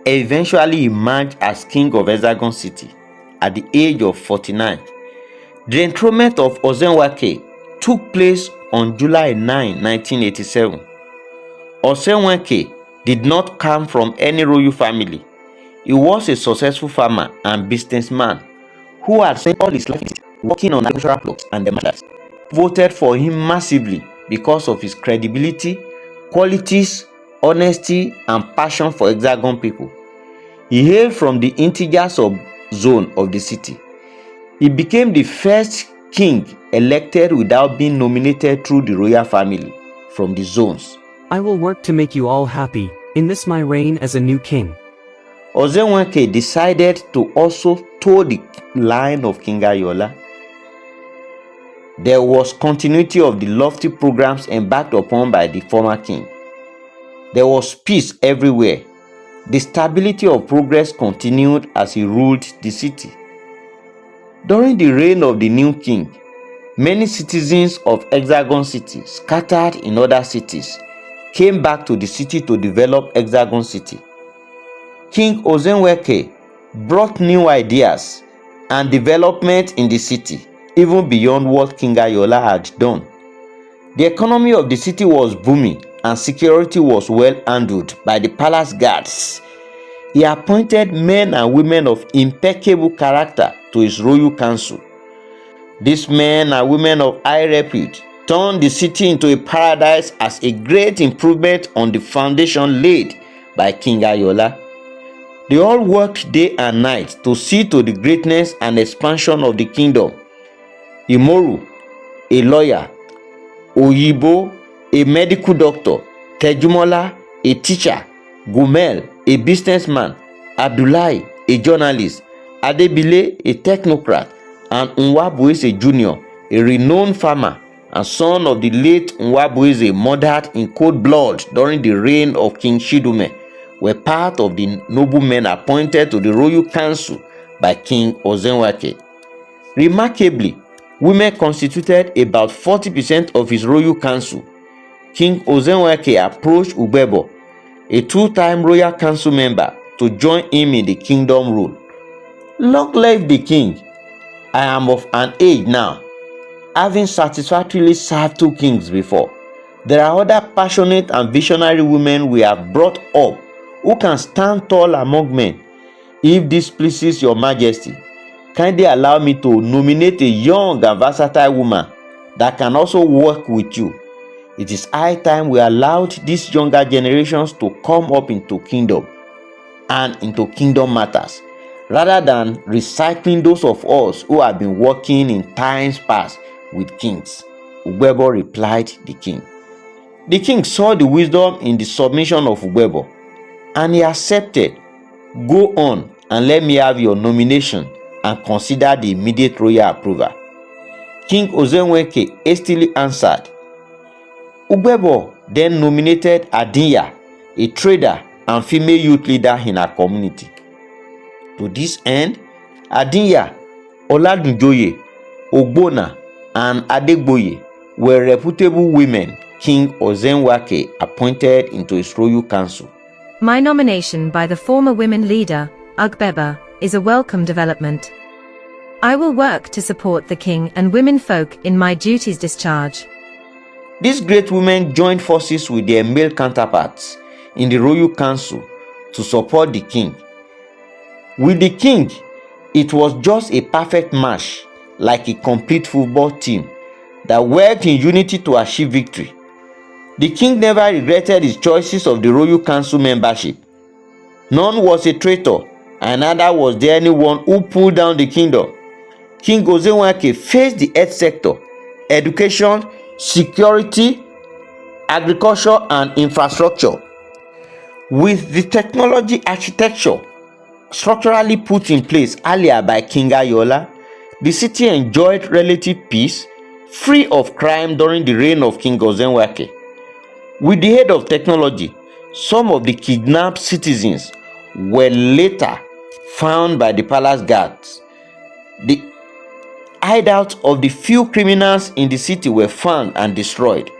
eventually emerged as king of Hexagon City at the age of 49. The enthronement of Osemwenkhae took place on July 9, 1987. Osemwenkhae did not come from any royal family. He was a successful farmer and businessman who had spent all his life working on agricultural plots and matters. Voted for him massively because of his credibility, qualities, honesty, and passion for Hexagon people. He hailed from the integer zone of the city. He became the first king elected without being nominated through the royal family from the zones. I will work to make you all happy, in this my reign as a new king. Osemwenkhae decided to also toe the line of King Ayoola. There was continuity of the lofty programs embarked upon by the former king. There was peace everywhere. The stability of progress continued as he ruled the city. During the reign of the new king, many citizens of Hexagon City, scattered in other cities, came back to the city to develop Hexagon City. King Osemwenkhae brought new ideas and development in the city, even beyond what King Ayoola had done. The economy of the city was booming and security was well handled by the palace guards. He appointed men and women of impeccable character to his royal council. These men and women of high repute turned the city into a paradise as a great improvement on the foundation laid by King Ayoola. They all worked day and night to see to the greatness and expansion of the kingdom. Imoru, a lawyer, Oyibo, a medical doctor, Tejumola, a teacher, Gumel, a businessman, Abdullahi, a journalist, Adebile, a technocrat, and Nwabueze Jr., a renowned farmer and son of the late Nwabueze, murdered in cold blood during the reign of King Chidume, were part of the noblemen appointed to the royal council by King Osemwenkhae. Remarkably, women constituted about 40% of his royal council. King Osemwenkhae approached Ubebo, a two-time royal council member, to join him in the kingdom rule. Long live the king! I am of an age now, having satisfactorily served two kings before. There are other passionate and visionary women we have brought up who can stand tall among men. If this pleases your majesty, kindly allow me to nominate a young and versatile woman that can also work with you. It is high time we allowed these younger generations to come up into kingdom and into kingdom matters, rather than recycling those of us who have been working in times past with kings. Ugwebo replied the king. The king saw the wisdom in the submission of Ugwebo, and he accepted. Go on and let me have your nomination and consider the immediate royal approval. King Osemwenkhae hastily answered. Ugwebo then nominated Adinya, a trader and female youth leader in her community. To this end, Adinya, Oladunjoye, Ogbona, and Adegboye were reputable women King Osemwenkhae appointed into his royal council. My nomination by the former women leader, Ugwebo, is a welcome development. I will work to support the king and women folk in my duties discharge. These great women joined forces with their male counterparts in the royal council to support the king. With the king, it was just a perfect match, like a complete football team that worked in unity to achieve victory. The king never regretted his choices of the royal council membership. None was a traitor, and neither was there anyone who pulled down the kingdom. King Osemwenkhae faced the health sector, education, security, agriculture, and infrastructure. With the technology architecture structurally put in place earlier by King Ayoola, the city enjoyed relative peace, free of crime during the reign of King Osemwenkhae. With the aid of technology, some of the kidnapped citizens were later found by the palace guards. The hideouts of the few criminals in the city were found and destroyed.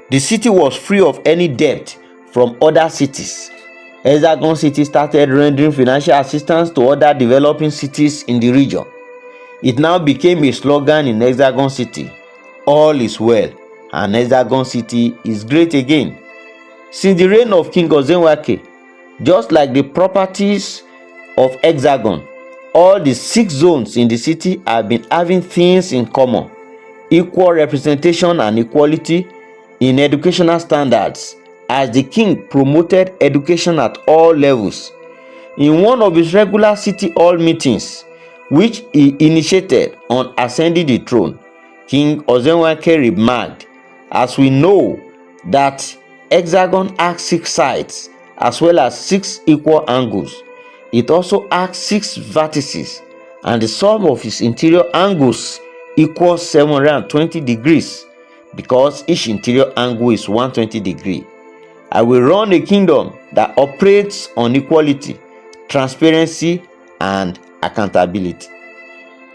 The city was free of any debt from other cities. Hexagon City started rendering financial assistance to other developing cities in the region. It now became a slogan in Hexagon City: all is well, and Hexagon City is great again. Since the reign of King Osemwenkhae, just like the properties of Hexagon, all the 6 zones in the city have been having things in common: equal representation and equality in educational standards, as the king promoted education at all levels. In one of his regular city hall meetings, which he initiated on ascending the throne, King Osemwenkhae remarked, as we know that Hexagon has 6 sides as well as 6 equal angles, it also has 6 vertices, and the sum of its interior angles equals 720 degrees, because each interior angle is 120 degrees. I will run a kingdom that operates on equality, transparency, and accountability.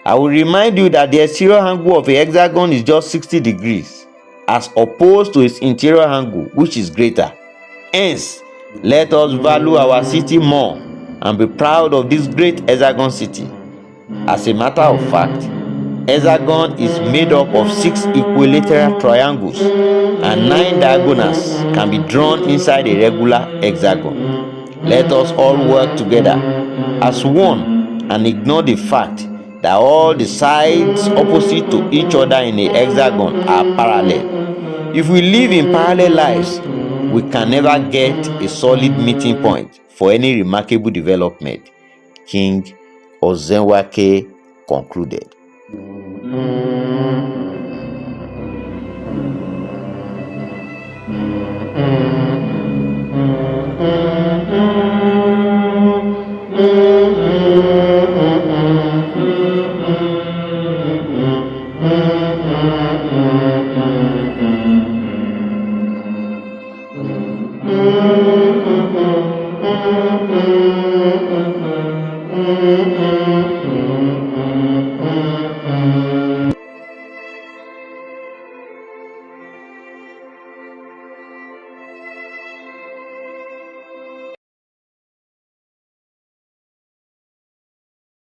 I will remind you that the exterior angle of a hexagon is just 60 degrees, as opposed to its interior angle, which is greater. Hence, let us value our city more and be proud of this great hexagon city. As a matter of fact, hexagon is made up of 6 equilateral triangles, and 9 diagonals can be drawn inside a regular hexagon. Let us all work together as one and ignore the fact that all the sides opposite to each other in a hexagon are parallel. If we live in parallel lives, we can never get a solid meeting point for any remarkable development. King Osemwenkhae concluded.